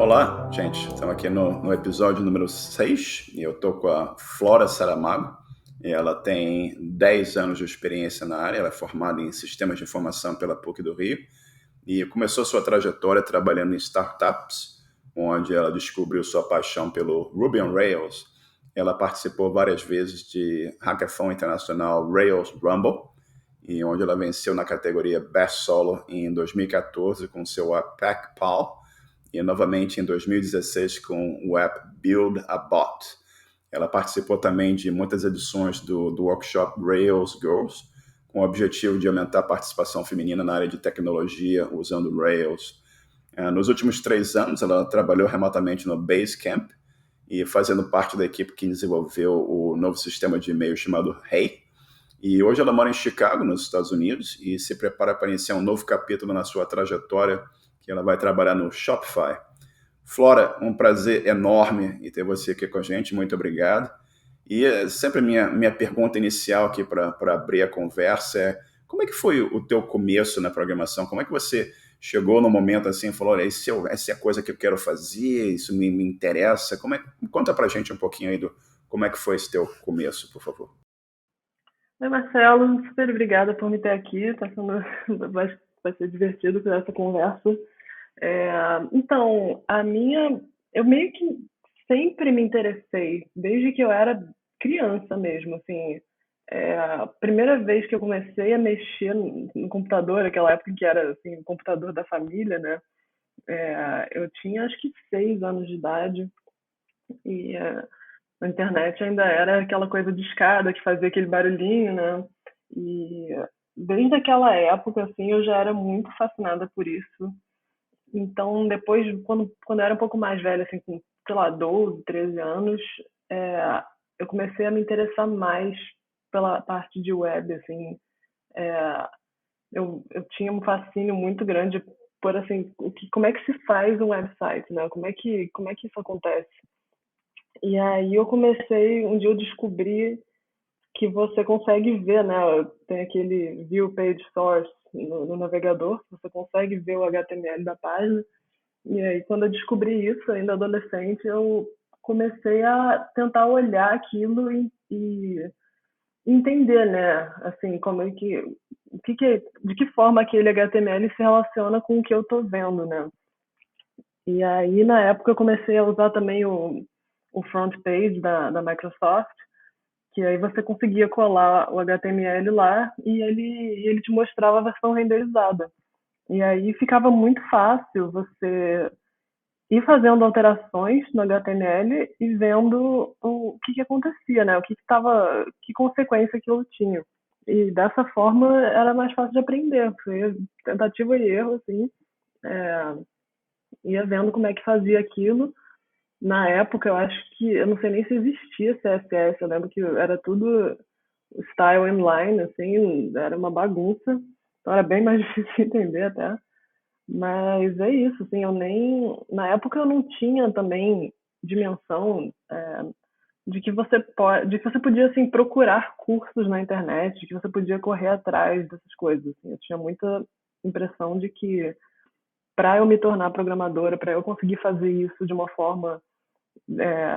Olá, gente. Estamos aqui no episódio número 6 e eu estou com a Flora Saramago. E ela tem 10 anos de experiência na área, ela é formada em Sistemas de Informação pela PUC do Rio e começou sua trajetória trabalhando em startups, onde ela descobriu sua paixão pelo Ruby on Rails. Ela participou várias vezes de Hackathon Internacional Rails Rumble, e onde ela venceu na categoria Best Solo em 2014 com seu app PackPal, e novamente em 2016 com o app Build a Bot. Ela participou também de muitas edições do workshop Rails Girls, com o objetivo de aumentar a participação feminina na área de tecnologia usando Rails. Nos últimos 3 anos, ela trabalhou remotamente no Basecamp e fazendo parte da equipe que desenvolveu o novo sistema de e-mail chamado Hey. E hoje ela mora em Chicago, nos Estados Unidos, e se prepara para iniciar um novo capítulo na sua trajetória, que ela vai trabalhar no Shopify. Flora, um prazer enorme em ter você aqui com a gente, muito obrigado. E sempre minha pergunta inicial aqui para abrir a conversa é: como é que foi o teu começo na programação? Como é que você chegou no momento assim e falou, olha, essa é a coisa que eu quero fazer, isso me interessa? Conta pra gente um pouquinho aí como é que foi esse teu começo, por favor. Oi, Marcelo, super obrigada por me ter aqui. Vai ser divertido com essa conversa. Então, eu meio que sempre me interessei, desde que eu era criança mesmo, assim. A primeira vez que eu comecei a mexer no computador, aquela época que era assim, o computador da família, né? Eu tinha acho que 6 anos de idade e a internet ainda era aquela coisa de escada que fazia aquele barulhinho, né? E desde aquela época, assim, eu já era muito fascinada por isso. Então, depois, quando eu era um pouco mais velha, assim, com, sei lá, 12, 13 anos, é, eu comecei a me interessar mais pela parte de web, assim. É, eu tinha um fascínio muito grande por, assim, como é que se faz um website, né? Como é que isso acontece? E aí um dia eu descobri que você consegue ver, né? Tem aquele View Page Source no navegador, você consegue ver o HTML da página. E aí, quando eu descobri isso, ainda adolescente, eu comecei a tentar olhar aquilo e entender, né? Assim, como é de que forma aquele HTML se relaciona com o que eu estou vendo, né? E aí, na época, eu comecei a usar também o front page da Microsoft, que aí você conseguia colar o HTML lá e ele te mostrava a versão renderizada. E aí ficava muito fácil você ir fazendo alterações no HTML e vendo o que acontecia, né? Que consequência aquilo tinha. E dessa forma era mais fácil de aprender. Foi tentativa e erro, assim. É, ia vendo como é que fazia aquilo. Na época, eu acho que, eu não sei nem se existia CSS, eu lembro que era tudo style inline, assim, era uma bagunça, então era bem mais difícil de entender até. Mas é isso, assim, na época eu não tinha também dimensão de que você podia, assim, procurar cursos na internet, de que você podia correr atrás dessas coisas, assim. Eu tinha muita impressão de que para eu me tornar programadora, para eu conseguir fazer isso de uma forma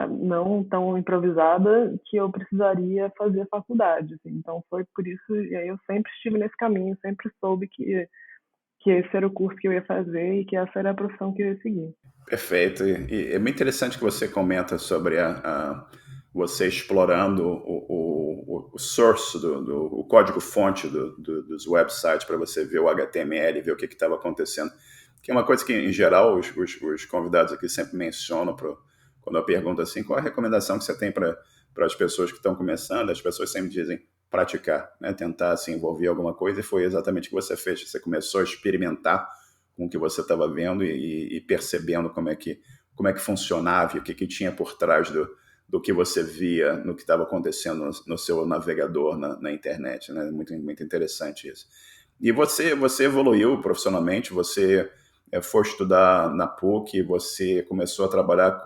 não tão improvisada, que eu precisaria fazer faculdade, assim. Então foi por isso, e aí eu sempre estive nesse caminho, sempre soube que esse era o curso que eu ia fazer e que essa era a profissão que eu ia seguir. Perfeito. E é muito interessante que você comenta sobre você explorando o source, o código-fonte dos websites para você ver o HTML, ver o que estava acontecendo. Que é uma coisa que, em geral, os convidados aqui sempre mencionam quando eu pergunto assim, qual a recomendação que você tem para as pessoas que estão começando. As pessoas sempre dizem praticar, né? Tentar se envolver em alguma coisa, e foi exatamente o que você fez. Você começou a experimentar com o que você estava vendo e percebendo como é que funcionava e o que tinha por trás do que você via no que estava acontecendo no seu navegador na internet, né? Muito, muito interessante isso. E você evoluiu profissionalmente, você foi estudar na PUC, você começou a trabalhar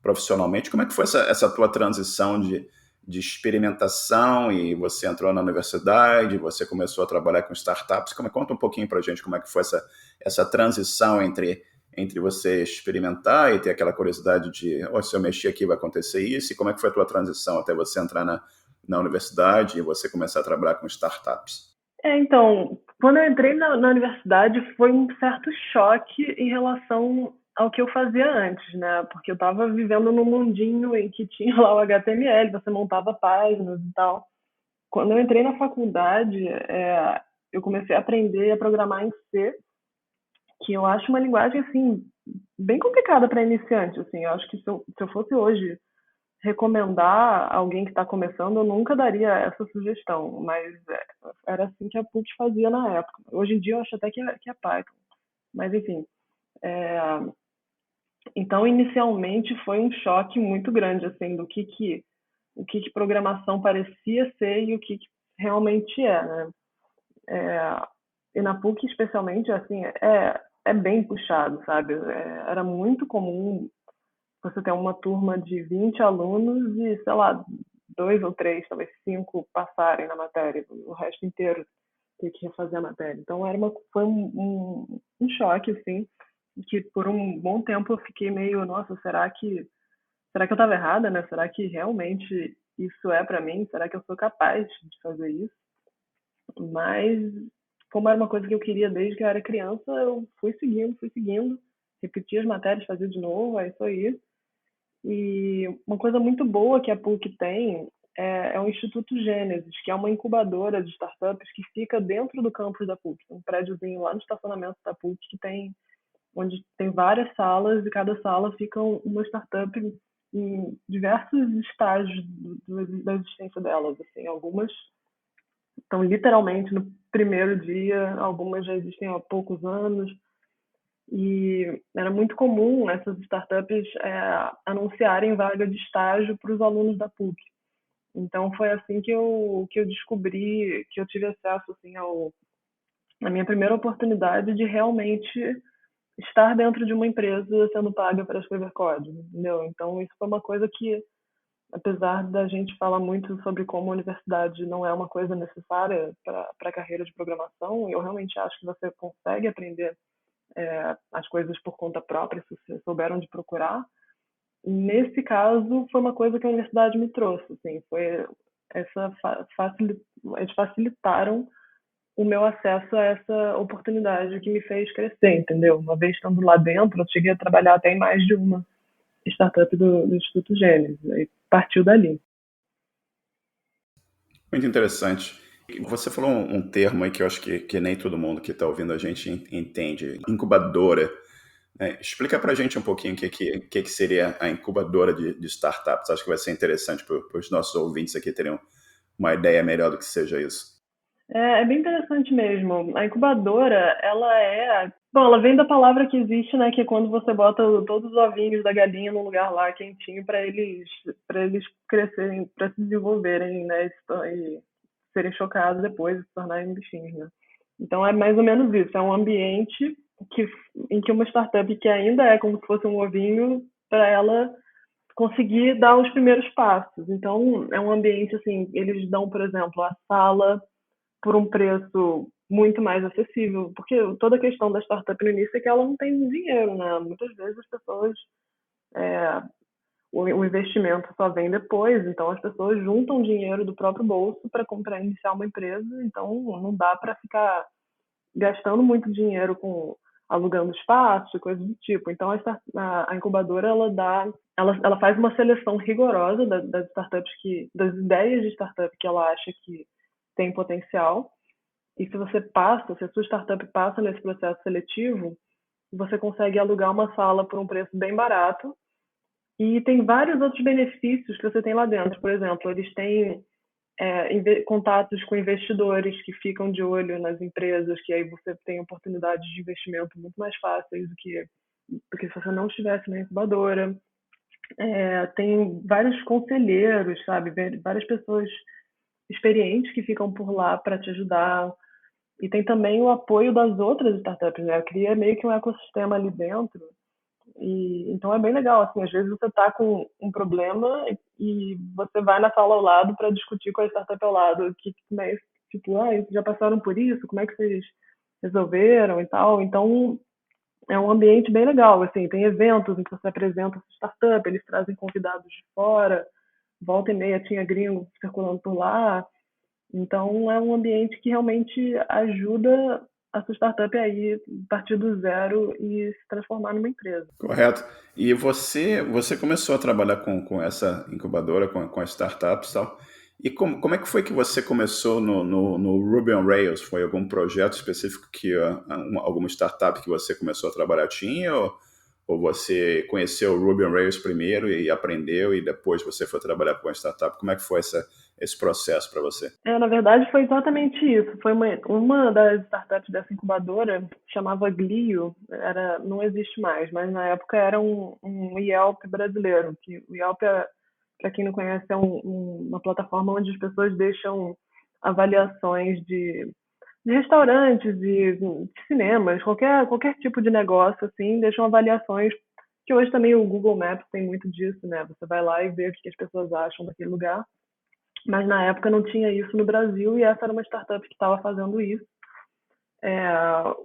profissionalmente. Como é que foi essa tua transição de experimentação, e você entrou na universidade, você começou a trabalhar com startups? Conta um pouquinho para a gente como é que foi essa transição entre entre você experimentar e ter aquela curiosidade de, oh, se eu mexer aqui vai acontecer isso, e como é que foi a tua transição até você entrar na universidade e você começar a trabalhar com startups? Então, quando eu entrei na universidade foi um certo choque em relação ao que eu fazia antes, né? Porque eu estava vivendo num mundinho em que tinha lá o HTML, você montava páginas e tal. Quando eu entrei na faculdade, eu comecei a aprender a programar em C, que eu acho uma linguagem, assim, bem complicada para iniciante, assim. Eu acho que se eu fosse hoje recomendar alguém que está começando, eu nunca daria essa sugestão, mas era assim que a PUC fazia na época. Hoje em dia eu acho até que é Python, mas enfim. É, então, inicialmente foi um choque muito grande, assim, do que programação parecia ser e o que realmente é, né? É, e na PUC, especialmente, assim, é bem puxado, sabe? Era muito comum você ter uma turma de 20 alunos e, sei lá, dois ou três, talvez cinco passarem na matéria, o resto inteiro ter que refazer a matéria. Então foi um choque, assim, que por um bom tempo eu fiquei meio, nossa, será que eu estava errada, né? Será que realmente isso é para mim? Será que eu sou capaz de fazer isso? Mas como era uma coisa que eu queria desde que eu era criança, eu fui seguindo, repeti as matérias, fazia de novo, é isso aí. E uma coisa muito boa que a PUC tem é o Instituto Gênesis, que é uma incubadora de startups que fica dentro do campus da PUC. Um prédiozinho lá no estacionamento da PUC onde tem várias salas e cada sala fica uma startup em diversos estágios da existência delas. Assim, algumas estão literalmente no primeiro dia, algumas já existem há poucos anos. E era muito comum essas startups anunciarem vaga de estágio para os alunos da PUC. Então foi assim que eu descobri, que eu tive acesso assim, à minha primeira oportunidade de realmente estar dentro de uma empresa sendo paga para escrever código, entendeu? Então isso foi uma coisa que, apesar da gente falar muito sobre como a universidade não é uma coisa necessária para a carreira de programação, eu realmente acho que você consegue aprender as coisas por conta própria, se você souber onde procurar. Nesse caso, foi uma coisa que a universidade me trouxe, assim, foi eles facilitaram o meu acesso a essa oportunidade que me fez crescer, entendeu? Uma vez estando lá dentro, eu cheguei a trabalhar até em mais de uma startup do Instituto Gênesis, aí partiu dali. Muito interessante. Você falou um termo aí que eu acho que nem todo mundo que está ouvindo a gente entende, incubadora. Explica para a gente um pouquinho o que seria a incubadora de startups. Acho que vai ser interessante para os nossos ouvintes aqui terem uma ideia melhor do que seja isso. É bem interessante mesmo. A incubadora, bom, ela vem da palavra que existe, né, que é quando você bota todos os ovinhos da galinha num lugar lá quentinho para eles crescerem, para se desenvolverem, né, e serem chocados depois e se tornarem bichinhos, né? Então é mais ou menos isso. É um ambiente que, em que uma startup que ainda é como se fosse um ovinho, para ela conseguir dar os primeiros passos. Então é um ambiente assim, eles dão, por exemplo, a sala por um preço muito mais acessível, porque toda a questão da startup no início é que ela não tem dinheiro, né? Muitas vezes as pessoas, é, o investimento só vem depois, então as pessoas juntam dinheiro do próprio bolso para comprar iniciar uma empresa, então não dá para ficar gastando muito dinheiro com alugando espaço e coisas do tipo. Então a incubadora ela faz uma seleção rigorosa das startups das ideias de startup que ela acha que tem potencial. E se a sua startup passa nesse processo seletivo, você consegue alugar uma sala por um preço bem barato. E tem vários outros benefícios que você tem lá dentro. Por exemplo, eles têm contatos com investidores que ficam de olho nas empresas, que aí você tem oportunidades de investimento muito mais fáceis do que se você não estivesse na incubadora. Tem vários conselheiros, sabe? Várias pessoas experientes que ficam por lá para te ajudar. E tem também o apoio das outras startups, né? Cria meio que um ecossistema ali dentro. E então é bem legal, assim, às vezes você está com um problema e você vai na sala ao lado para discutir com a startup ao lado, como é, tipo, já passaram por isso, como é que vocês resolveram e tal. Então é um ambiente bem legal, assim, tem eventos em que você apresenta a sua startup, eles trazem convidados de fora, volta e meia tinha gringo circulando por lá, então é um ambiente que realmente ajuda a sua startup a ir a partir do zero e se transformar numa empresa. Correto. E você começou a trabalhar com essa incubadora, com as startups e tal. E como é que foi que você começou no Ruby on Rails? Foi algum projeto específico que alguma startup que você começou a trabalhar tinha? Ou você conheceu o Ruby on Rails primeiro e aprendeu e depois você foi trabalhar com a startup? Como é que foi esse processo para você? Na verdade, foi exatamente isso. Foi uma das startups dessa incubadora, chamava Glio, não existe mais, mas na época era um Yelp brasileiro. Que o Yelp, para quem não conhece, é uma plataforma onde as pessoas deixam avaliações de restaurantes, de cinemas, qualquer tipo de negócio, assim, deixam avaliações, que hoje também o Google Maps tem muito disso, né? Você vai lá e vê o que as pessoas acham daquele lugar. Mas na época não tinha isso no Brasil e essa era uma startup que estava fazendo isso.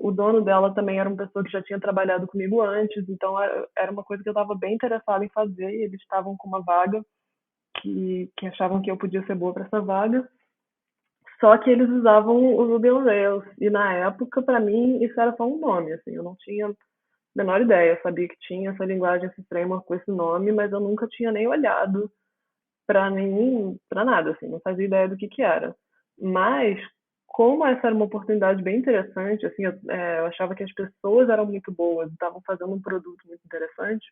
O dono dela também era uma pessoa que já tinha trabalhado comigo antes, então era uma coisa que eu estava bem interessada em fazer e eles estavam com uma vaga que achavam que eu podia ser boa para essa vaga. Só que eles usavam o Ruby on Rails e na época, para mim, isso era só um nome, assim, eu não tinha a menor ideia. Eu sabia que tinha essa linguagem, esse framework com esse nome, mas eu nunca tinha nem olhado para nada, assim, não fazia ideia do que era. Mas, como essa era uma oportunidade bem interessante, assim, eu achava que as pessoas eram muito boas, estavam fazendo um produto muito interessante,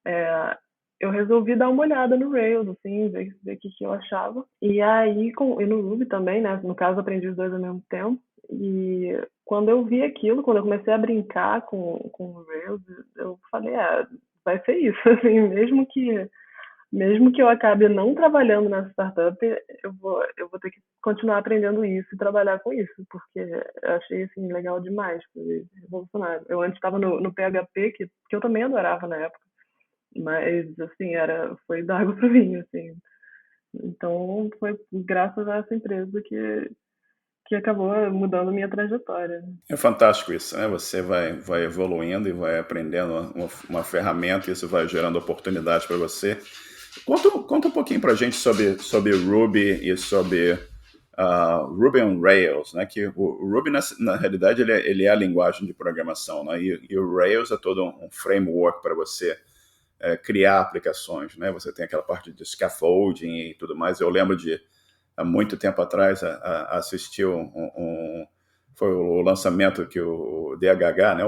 é, eu resolvi dar uma olhada no Rails, assim, ver o que eu achava. E aí, e no Ruby também, né? No caso, aprendi os dois ao mesmo tempo. E quando eu vi aquilo, quando eu comecei a brincar com o Rails, eu falei, vai ser isso, assim, mesmo que eu acabe não trabalhando nessa startup, eu vou ter que continuar aprendendo isso e trabalhar com isso, porque eu achei assim legal demais, foi revolucionário. Eu antes estava no PHP, que eu também adorava na época, mas assim, foi da água pro vinho, assim. Então foi graças a essa empresa que acabou mudando minha trajetória. É fantástico isso, né? Você vai evoluindo e vai aprendendo uma ferramenta e isso vai gerando oportunidades para você. Conta um pouquinho para a gente sobre Ruby e sobre Ruby on Rails, né? Que o Ruby, na realidade, ele é a linguagem de programação, né? E o Rails é todo um framework para você criar aplicações, né? Você tem aquela parte de scaffolding e tudo mais. Eu lembro de, há muito tempo atrás, assistir foi o lançamento que o DHH, né?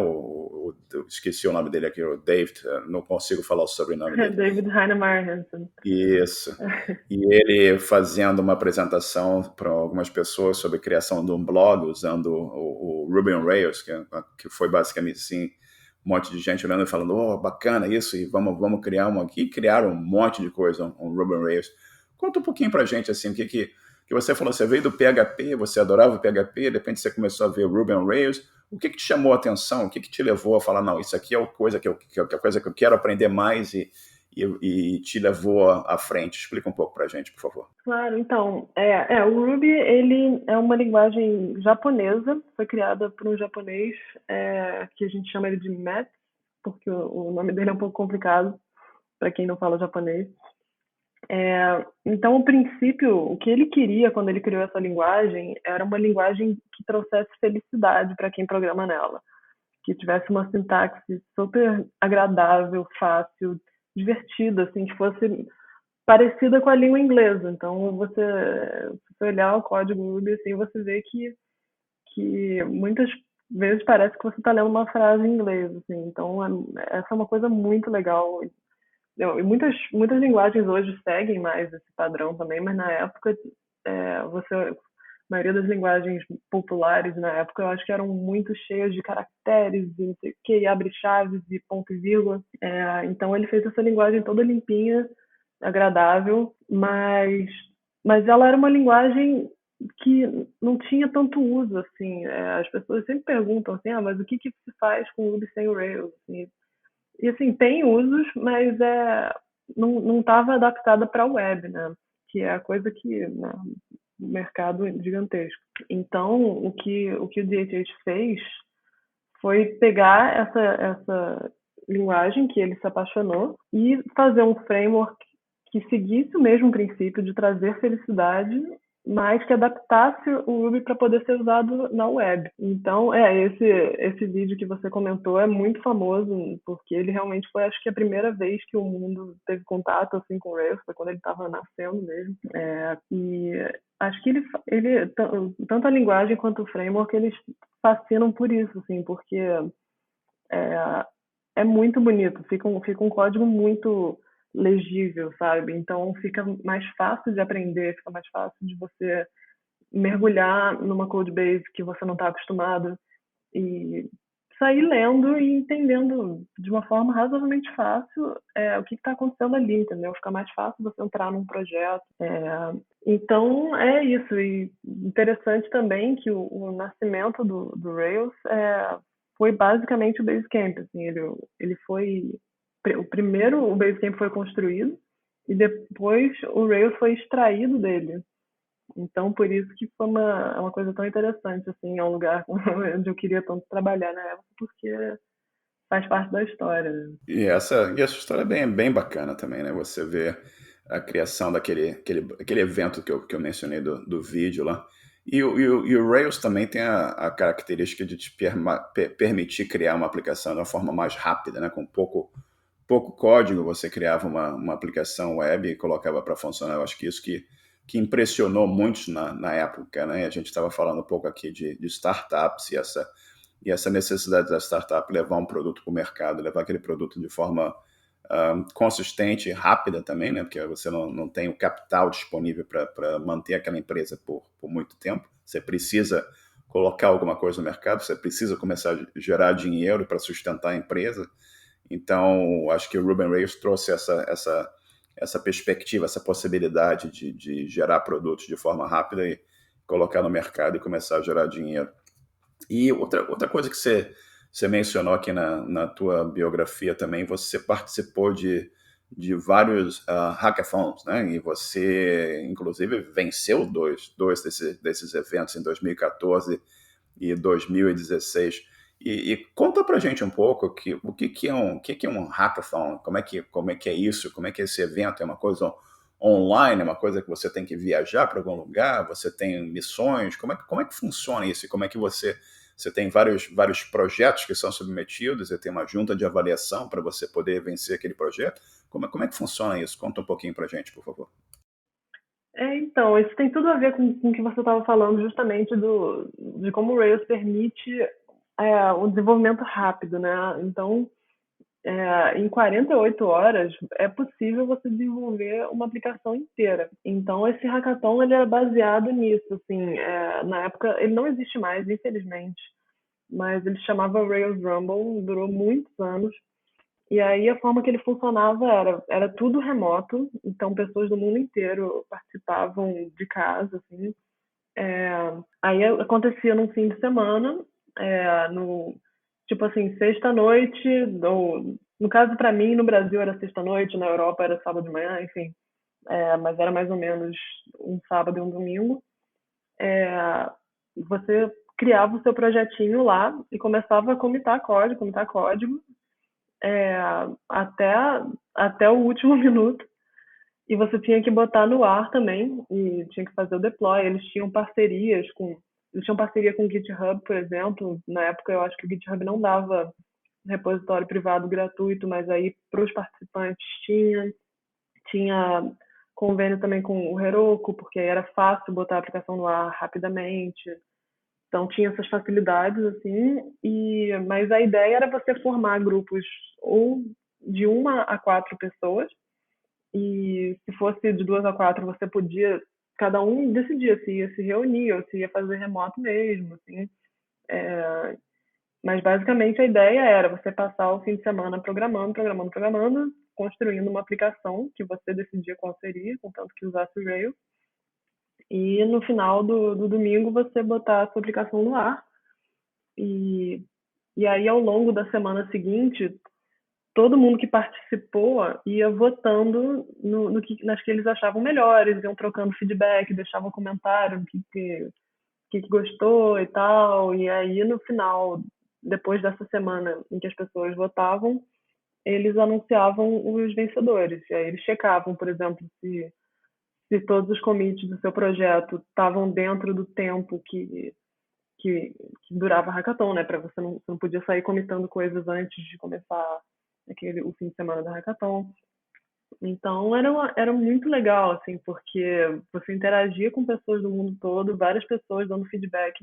Esqueci o nome dele aqui, o David, não consigo falar o sobrenome dele. David Heinemeier Hansson. Isso. E ele fazendo uma apresentação para algumas pessoas sobre a criação de um blog usando o Ruby on Rails, que foi basicamente assim, um monte de gente olhando e falando, oh, bacana isso, e vamos criar uma aqui. Criaram um monte de coisa, um Ruby on Rails. Conta um pouquinho pra gente, assim, o que você falou, você veio do PHP, você adorava o PHP, de repente você começou a ver o Ruby on Rails. O que te chamou a atenção? O que te levou a falar, não, isso aqui é a coisa que eu quero aprender mais e te levou à frente? Explica um pouco pra gente, por favor. Claro, então, o Ruby, ele é uma linguagem japonesa, foi criada por um japonês, que a gente chama ele de Matt, porque o nome dele é um pouco complicado para quem não fala japonês. Então, o princípio, o que ele queria quando ele criou essa linguagem era uma linguagem que trouxesse felicidade para quem programa nela, que tivesse uma sintaxe super agradável, fácil, divertida, assim, que fosse parecida com a língua inglesa. Então, se você olhar o código Ruby, assim, você vê que muitas vezes parece que você está lendo uma frase em inglês. Assim. Então, essa é uma coisa muito legal. E muitas linguagens hoje seguem mais esse padrão também, mas na época, a maioria das linguagens populares na época, eu acho que eram muito cheias de caracteres, e não sei o que, e abre chaves, e ponto e vírgula. Então, ele fez essa linguagem toda limpinha, agradável, mas ela era uma linguagem que não tinha tanto uso, assim. As pessoas sempre perguntam assim, mas o que se faz com o Ruby sem o Rails? Assim, e assim, tem usos, mas não estava adaptada para a web, né? Que é a coisa que, né, o mercado gigantesco. Então, o que o DHH fez foi pegar essa linguagem que ele se apaixonou e fazer um framework que seguisse o mesmo princípio de trazer felicidade, mas que adaptasse o Ruby para poder ser usado na web. Então, esse vídeo que você comentou é muito famoso, porque ele realmente foi, acho que, a primeira vez que o mundo teve contato assim, com o Rails, foi quando ele estava nascendo mesmo. E acho que tanto a linguagem quanto o framework, eles fascinam por isso, assim, porque é, é muito bonito, fica um código muito legível, sabe? Então fica mais fácil de aprender, fica mais fácil de você mergulhar numa code base que você não está acostumado e sair lendo e entendendo de uma forma razoavelmente fácil o que está acontecendo ali, entendeu? Fica mais fácil você entrar num projeto. Então é isso. E interessante também que o nascimento do Rails foi basicamente o Basecamp. Assim, ele foi o Basecamp foi construído e depois o Rails foi extraído dele. Então, por isso que foi uma coisa tão interessante, assim, é um lugar onde eu queria tanto trabalhar na época, porque faz parte da história, né? E essa história é bem bacana também, né? Você vê a criação aquele evento que eu mencionei do vídeo lá. E o Rails também tem a característica de te permitir criar uma aplicação de uma forma mais rápida, né? Com pouco código, você criava uma aplicação web e colocava para funcionar. Eu acho que isso que impressionou muitos na época, né? A gente estava falando um pouco aqui de startups e essa necessidade da startup levar um produto para o mercado, levar aquele produto de forma consistente e rápida também, né? Porque você não tem o capital disponível para manter aquela empresa por muito tempo. Você precisa colocar alguma coisa no mercado, você precisa começar a gerar dinheiro para sustentar a empresa. Então, acho que o Ruby on Rails trouxe essa perspectiva, essa possibilidade de gerar produtos de forma rápida e colocar no mercado e começar a gerar dinheiro. E outra coisa que você mencionou aqui na tua biografia também, você participou de vários hackathons, né? E você, inclusive, venceu dois desses eventos em 2014 e 2016. E conta pra gente um pouco o que é um hackathon, como é que é isso, como é que é esse evento, é uma coisa online, é uma coisa que você tem que viajar para algum lugar, você tem missões, como é que funciona isso? E como é que você tem vários projetos que são submetidos e tem uma junta de avaliação para você poder vencer aquele projeto? Como é que funciona isso? Conta um pouquinho pra gente, por favor. Então, isso tem tudo a ver com o que você estava falando, justamente de como o Rails permite o desenvolvimento rápido, né? Então, em 48 horas é possível você desenvolver uma aplicação inteira. Então, esse hackathon ele é baseado nisso. Assim, na época, ele não existe mais, infelizmente, mas ele chamava Rails Rumble, durou muitos anos. E aí a forma que ele funcionava era tudo remoto, então pessoas do mundo inteiro participavam de casa, assim. Aí acontecia num fim de semana, no tipo assim, sexta-noite, ou no caso para mim no Brasil era sexta-noite, na Europa era sábado de manhã, enfim, mas era mais ou menos um sábado e um domingo. É, Você criava o seu projetinho lá e começava a comitar código, é, até, até o último minuto. E você tinha que botar no ar também, e tinha que fazer o deploy. Eles tinham parceria com o GitHub, por exemplo. Na época eu acho que o GitHub não dava repositório privado gratuito, mas aí para os participantes tinha convênio também com o Heroku, porque era fácil botar a aplicação no ar rapidamente. Então tinha essas facilidades assim, mas a ideia era você formar grupos ou de 1 a 4 pessoas, e se fosse de 2 a 4 você podia, cada um decidia se ia se reunir ou se ia fazer remoto mesmo, assim. É, mas basicamente a ideia era você passar o fim de semana programando, construindo uma aplicação que você decidia qual seria, contanto que usasse o Rails, e no final do domingo você botar a sua aplicação no ar. E, e aí, ao longo da semana seguinte, todo mundo que participou ia votando nas que eles achavam melhores, iam trocando feedback, deixavam comentário, que gostou e tal. E aí, no final depois dessa semana em que as pessoas votavam, eles anunciavam os vencedores. E aí eles checavam, por exemplo, se todos os commits do seu projeto estavam dentro do tempo que durava a hackathon, né? Para você não podia sair comitando coisas antes de começar o fim de semana da hackathon. Então era muito legal, assim, porque você interagia com pessoas do mundo todo, várias pessoas dando feedback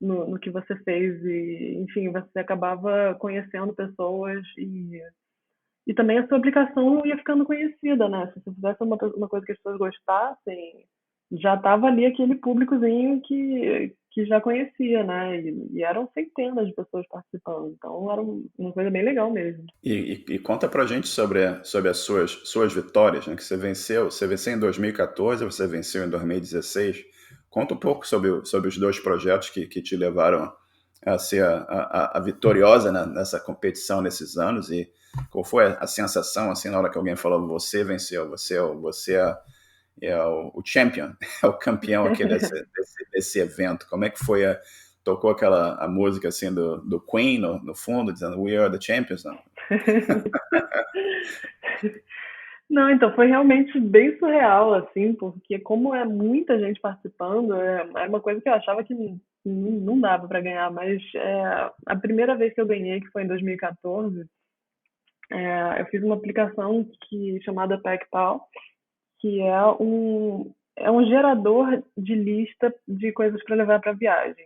no que você fez e, enfim, você acabava conhecendo pessoas e também a sua aplicação ia ficando conhecida, né? Se você fizesse uma coisa que as pessoas gostassem, já estava ali aquele públicozinho que já conhecia, né? E eram centenas de pessoas participando. Então era uma coisa bem legal mesmo. E conta pra gente sobre as suas vitórias, né? Que você venceu em 2014, você venceu em 2016. Conta um pouco sobre os dois projetos que te levaram a ser a vitoriosa nessa competição nesses anos e qual foi a sensação assim na hora que alguém falou você venceu, você é o champion, é o campeão aqui desse evento. Como é que foi tocou a música assim do Queen no fundo, dizendo We are the champions, não? Não, então foi realmente bem surreal, assim, porque como é muita gente participando, é uma coisa que eu achava que não dava para ganhar, mas a primeira vez que eu ganhei, que foi em 2014, eu fiz uma aplicação chamada PacPal, que é um gerador de lista de coisas para levar para viagem.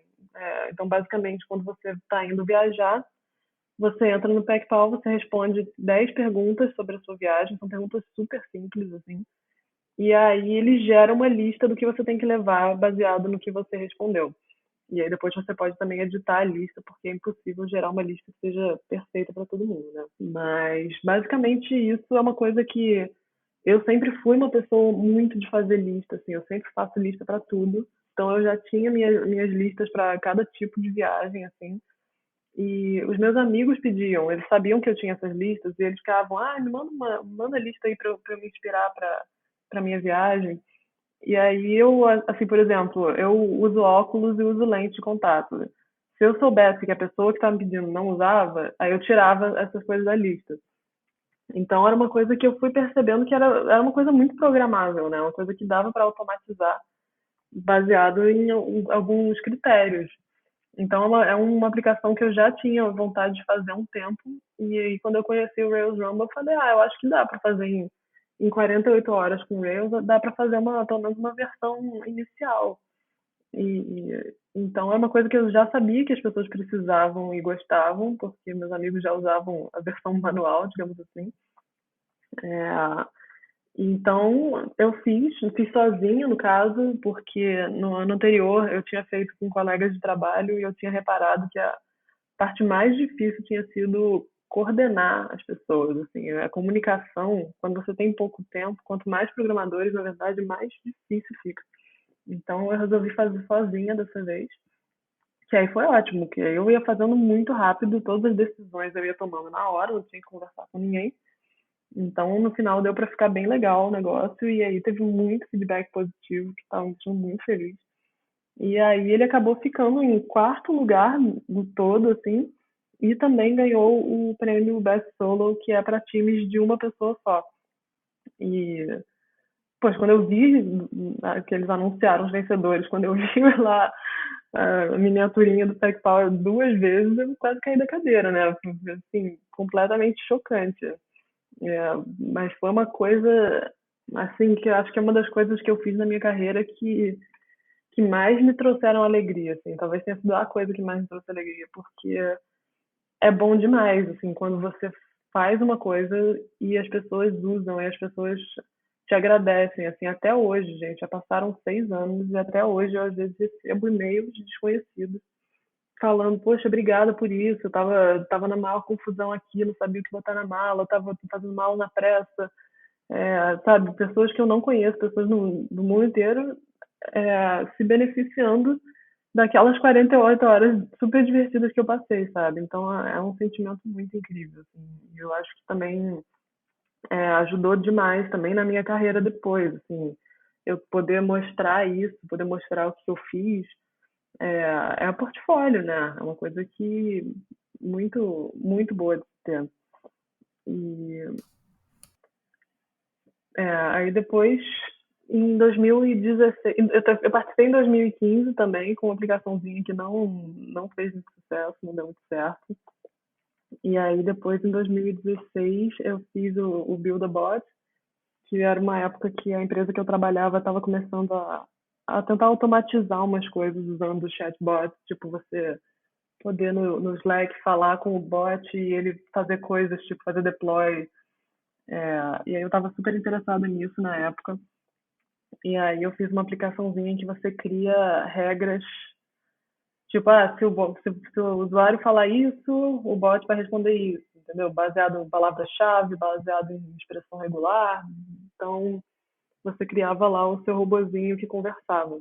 Então, basicamente, quando você está indo viajar, você entra no PacPal, você responde 10 perguntas sobre a sua viagem, são perguntas super simples, assim. E aí ele gera uma lista do que você tem que levar baseado no que você respondeu. E aí depois você pode também editar a lista, porque é impossível gerar uma lista que seja perfeita para todo mundo, né? Mas basicamente isso é uma coisa que eu sempre fui uma pessoa muito de fazer lista, assim, eu sempre faço lista para tudo. Então eu já tinha minhas listas para cada tipo de viagem, assim. E os meus amigos pediam, eles sabiam que eu tinha essas listas e eles ficavam, me manda lista aí para eu me inspirar para minha viagem. E aí eu, assim, por exemplo, eu uso óculos e uso lente de contato. Se eu soubesse que a pessoa que estava me pedindo não usava, aí eu tirava essas coisas da lista. Então era uma coisa que eu fui percebendo que era uma coisa muito programável, né? Uma coisa que dava para automatizar baseado em alguns critérios. Então é uma aplicação que eu já tinha vontade de fazer há um tempo. E aí quando eu conheci o Rails Rumble, eu falei, eu acho que dá para fazer em 48 horas com o Rails, dá para fazer pelo menos uma versão inicial. Então é uma coisa que eu já sabia que as pessoas precisavam e gostavam, porque meus amigos já usavam a versão manual, digamos assim. Então, eu fiz sozinha, no caso, porque no ano anterior eu tinha feito com colegas de trabalho e eu tinha reparado que a parte mais difícil tinha sido coordenar as pessoas, assim, a comunicação, quando você tem pouco tempo, quanto mais programadores, na verdade, mais difícil fica. Então, eu resolvi fazer sozinha dessa vez, que aí foi ótimo, que eu ia fazendo muito rápido, todas as decisões eu ia tomando na hora, não tinha que conversar com ninguém. Então, no final, deu para ficar bem legal o negócio, e aí teve muito feedback positivo, que estava me deixando muito feliz. E aí ele acabou ficando em quarto lugar no todo, assim, e também ganhou o prêmio Best Solo, que é para times de uma pessoa só. E, pois, quando eu vi que eles anunciaram os vencedores, quando eu vi lá a miniaturinha do Tech Power 2 vezes, eu quase caí da cadeira, né? Assim, completamente chocante. Mas foi uma coisa, assim, que eu acho que é uma das coisas que eu fiz na minha carreira que mais me trouxeram alegria, assim. Talvez tenha sido a coisa que mais me trouxe alegria, porque é bom demais, assim, quando você faz uma coisa e as pessoas usam e as pessoas te agradecem, assim, até hoje, gente. Já passaram 6 anos e até hoje eu às vezes recebo e-mails de desconhecidos falando, poxa, obrigada por isso, eu tava na maior confusão aqui, não sabia o que botar na mala, eu tava fazendo mal na pressa, sabe, pessoas que eu não conheço, pessoas do mundo inteiro, se beneficiando daquelas 48 horas super divertidas que eu passei, sabe? Então é um sentimento muito incrível, assim. E eu acho que também ajudou demais também na minha carreira depois, assim, eu poder mostrar isso, poder mostrar o que eu fiz, é portfólio, né? É uma coisa que muito boa de ter. E aí depois, em 2016, eu participei em 2015 também com uma aplicaçãozinha que não fez muito sucesso, não deu muito certo. E aí depois, em 2016, eu fiz o Build a Bot, que era uma época que a empresa que eu trabalhava estava começando a tentar automatizar umas coisas usando o chatbot, tipo você poder no Slack falar com o bot e ele fazer coisas, tipo fazer deploy. E aí eu estava super interessada nisso na época. E aí eu fiz uma aplicaçãozinha em que você cria regras, tipo, se o usuário falar isso, o bot vai responder isso, entendeu? Baseado em palavra-chave, baseado em expressão regular. Então, você criava lá o seu robozinho que conversava.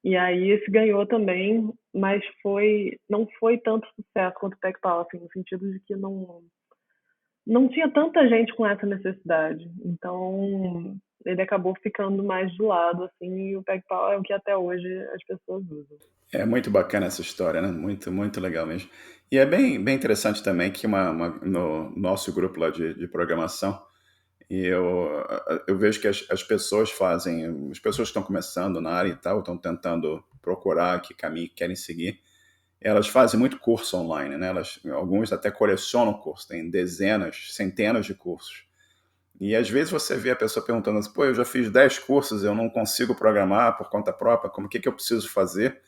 E aí esse ganhou também, mas não foi tanto sucesso quanto o PegPal, assim, no sentido de que não tinha tanta gente com essa necessidade. Então, ele acabou ficando mais de lado, assim, e o PegPal é o que até hoje as pessoas usam. É muito bacana essa história, né? Muito, muito legal mesmo. E é bem interessante também que no nosso grupo lá de programação, e eu vejo que as pessoas fazem, as pessoas que estão começando na área e tal, estão tentando procurar que caminho que querem seguir, elas fazem muito curso online, né? Alguns até colecionam curso, tem dezenas, centenas de cursos. E às vezes você vê a pessoa perguntando assim, pô, eu já fiz 10 cursos, eu não consigo programar por conta própria, como que eu preciso fazer?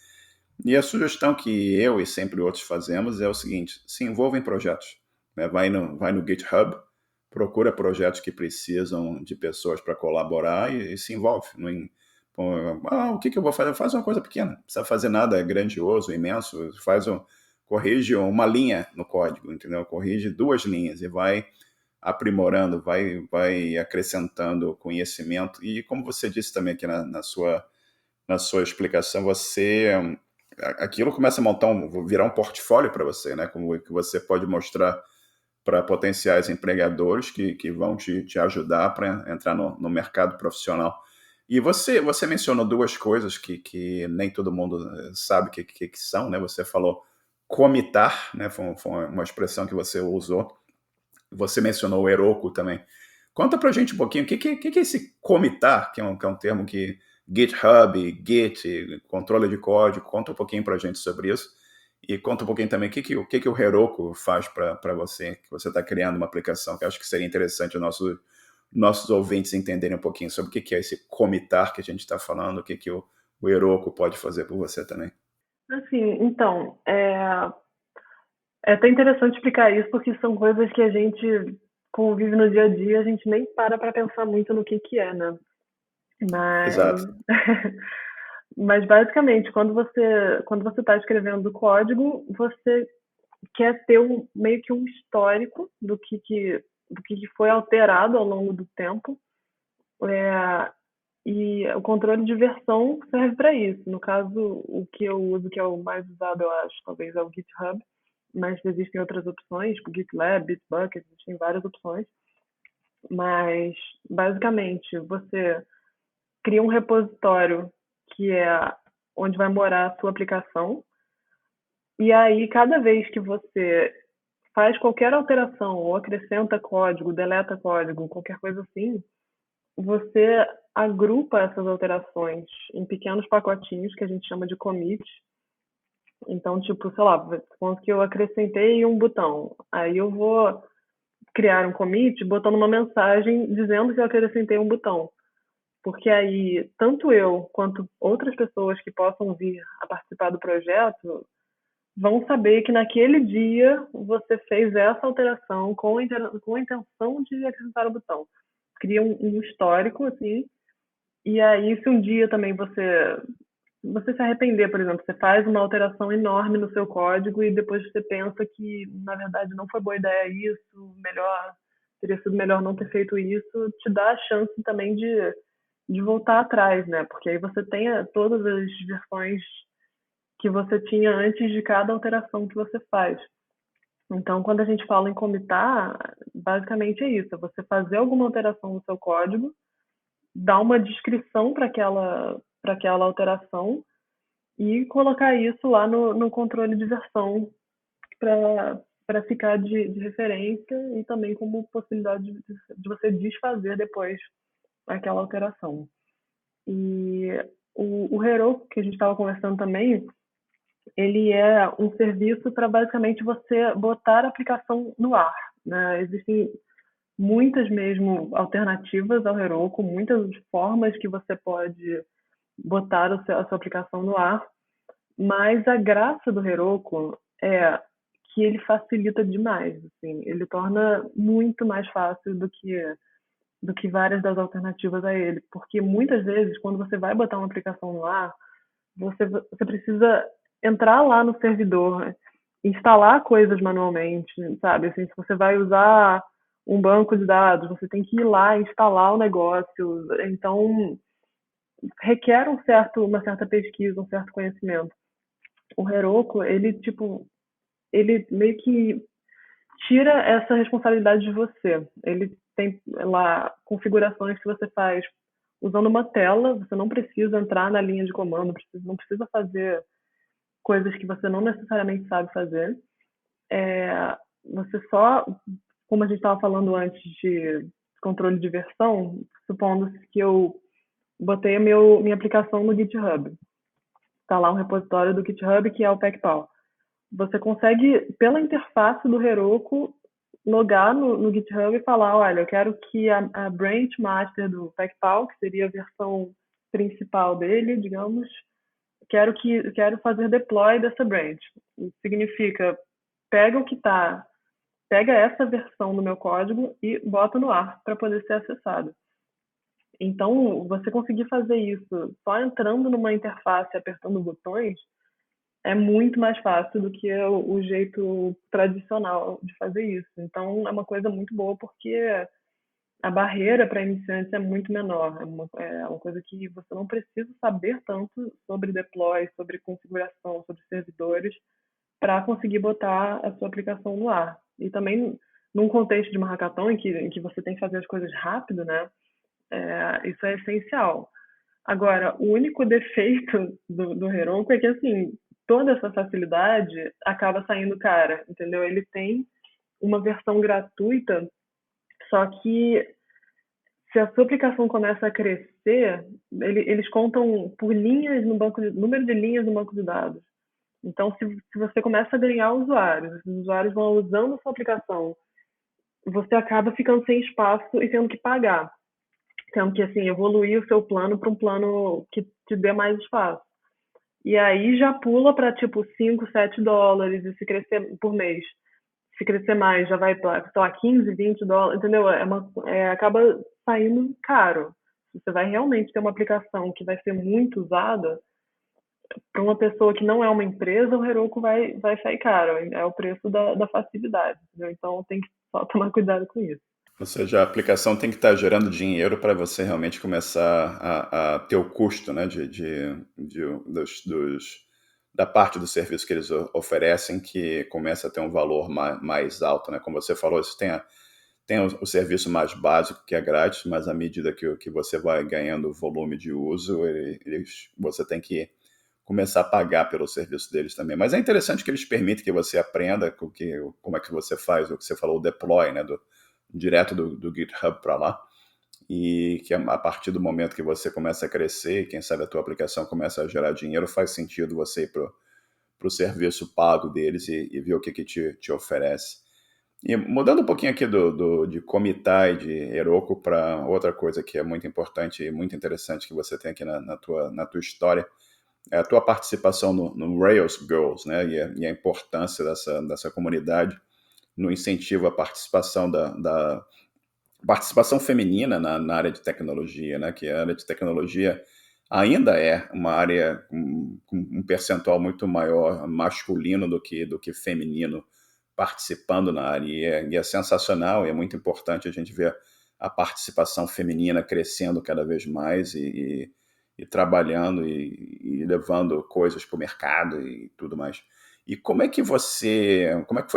E a sugestão que eu e sempre outros fazemos é o seguinte: se envolva em projetos. Né? Vai no GitHub, procura projetos que precisam de pessoas para colaborar e se envolve. O que eu vou fazer? Faz uma coisa pequena, não precisa fazer nada grandioso, imenso. Corrige uma linha no código, entendeu? Corrige 2 linhas e vai aprimorando, vai acrescentando conhecimento. E como você disse também aqui na sua explicação, aquilo começa a virar um portfólio para você, né? Como que você pode mostrar para potenciais empregadores que vão te ajudar para entrar no mercado profissional. E você mencionou 2 coisas que nem todo mundo sabe o que são, né? Você falou comitar, né? Foi uma expressão que você usou. Você mencionou o Heroku também. Conta pra gente um pouquinho o que é esse comitar, que é um termo que GitHub, Git, controle de código. Conta um pouquinho pra gente sobre isso. E conta um pouquinho também o que o Heroku faz para você, que você está criando uma aplicação, que eu acho que seria interessante nossos ouvintes entenderem um pouquinho sobre o que é esse comitar que a gente está falando, o que o Heroku pode fazer por você também. Assim, então, é até interessante explicar isso, porque são coisas que a gente convive no dia a dia, a gente nem para pensar muito no que é, né? Mas, Exato. mas basicamente, quando você está escrevendo código, você quer ter meio que um histórico do que foi alterado ao longo do tempo. É, e o controle de versão serve para isso. No caso, o que eu uso, que é o mais usado, eu acho, talvez é o GitHub, mas existem outras opções, tipo GitLab, Bitbucket, existem várias opções. Mas, basicamente, você cria um repositório que é onde vai morar a sua aplicação, e aí, cada vez que você faz qualquer alteração, ou acrescenta código, deleta código, qualquer coisa assim, você agrupa essas alterações em pequenos pacotinhos que a gente chama de commit. Então, tipo, sei lá, supondo que eu acrescentei um botão. Aí eu vou criar um commit botando uma mensagem dizendo que eu acrescentei um botão. Porque aí, tanto eu quanto outras pessoas que possam vir a participar do projeto vão saber que naquele dia você fez essa alteração com a intenção de acrescentar o botão. Cria um histórico, assim, e aí se um dia também você se arrepender, por exemplo, você faz uma alteração enorme no seu código e depois você pensa que, na verdade, não foi boa ideia isso, teria sido melhor não ter feito isso, te dá a chance também de voltar atrás, né? Porque aí você tem todas as versões que você tinha antes de cada alteração que você faz. Então, quando a gente fala em comitar, basicamente é isso: é você fazer alguma alteração no seu código, dar uma descrição para aquela alteração e colocar isso lá no controle de versão para ficar de referência e também como possibilidade de você desfazer depois aquela alteração. E o Heroku, que a gente estava conversando também, ele é um serviço para basicamente você botar a aplicação no ar, né? Existem muitas mesmo alternativas ao Heroku, muitas formas que você pode botar a sua aplicação no ar, mas a graça do Heroku é que ele facilita demais, assim, ele torna muito mais fácil do que várias das alternativas a ele, porque muitas vezes quando você vai botar uma aplicação no ar, você precisa entrar lá no servidor, instalar coisas manualmente, sabe? Assim, se você vai usar um banco de dados, você tem que ir lá instalar o negócio. Então, requer uma certa pesquisa, um certo conhecimento. O Heroku, ele meio que tira essa responsabilidade de você. Ele tem lá configurações que você faz usando uma tela, você não precisa entrar na linha de comando, não precisa fazer coisas que você não necessariamente sabe fazer. Você só, como a gente estava falando antes de controle de versão, supondo que eu botei minha aplicação no GitHub. Está lá um repositório do GitHub que é o PackPal. Você consegue, pela interface do Heroku, logar no GitHub e falar, olha, eu quero que a branch master do PackPal, que seria a versão principal dele, digamos, quero fazer deploy dessa branch. Isso significa, pega essa versão do meu código e bota no ar para poder ser acessado. Então, você conseguir fazer isso só entrando numa interface, apertando botões, é muito mais fácil do que o jeito tradicional de fazer isso. Então, é uma coisa muito boa porque a barreira para iniciantes é muito menor. É uma coisa que você não precisa saber tanto sobre deploy, sobre configuração, sobre servidores, para conseguir botar a sua aplicação no ar. E também, num contexto de uma hackathon em que você tem que fazer as coisas rápido, né? Isso é essencial. Agora, o único defeito do Heroku é que, assim, toda essa facilidade acaba saindo cara, entendeu? Ele tem uma versão gratuita, só que se a sua aplicação começa a crescer, eles contam por número de linhas no banco de dados. Então, se você começa a ganhar usuários, os usuários vão usando a sua aplicação, você acaba ficando sem espaço e tendo que pagar. Tendo que, assim, evoluir o seu plano para um plano que te dê mais espaço. E aí já pula para, tipo, $5, $7 e se crescer por mês. Se crescer mais, já vai para, sei lá, $15, $20, entendeu? Acaba saindo caro. Se você vai realmente ter uma aplicação que vai ser muito usada, para uma pessoa que não é uma empresa, o Heroku vai sair caro. É o preço da facilidade, entendeu? Então tem que só tomar cuidado com isso. Ou seja, a aplicação tem que estar gerando dinheiro para você realmente começar a ter o custo, né, da parte do serviço que eles oferecem, que começa a ter um valor mais alto, né? Como você falou, isso tem o serviço mais básico, que é grátis, mas à medida que você vai ganhando volume de uso, você tem que começar a pagar pelo serviço deles também. Mas é interessante que eles permitem que você aprenda como é que você faz, o que você falou, o deploy, né, direto do GitHub para lá, e que a partir do momento que você começa a crescer, quem sabe a tua aplicação começa a gerar dinheiro, faz sentido você ir para o serviço pago deles e ver o que te oferece. E mudando um pouquinho aqui de Komitai e de Heroku para outra coisa que é muito importante e muito interessante que você tem aqui na tua história, é a tua participação no Rails Girls, né? E a importância dessa comunidade no incentivo à participação da participação feminina na área de tecnologia, né? Que a área de tecnologia ainda é uma área com um percentual muito maior masculino do que feminino participando na área. E é sensacional, e é muito importante a gente ver a participação feminina crescendo cada vez mais e trabalhando e levando coisas para o mercado e tudo mais. E como é que foi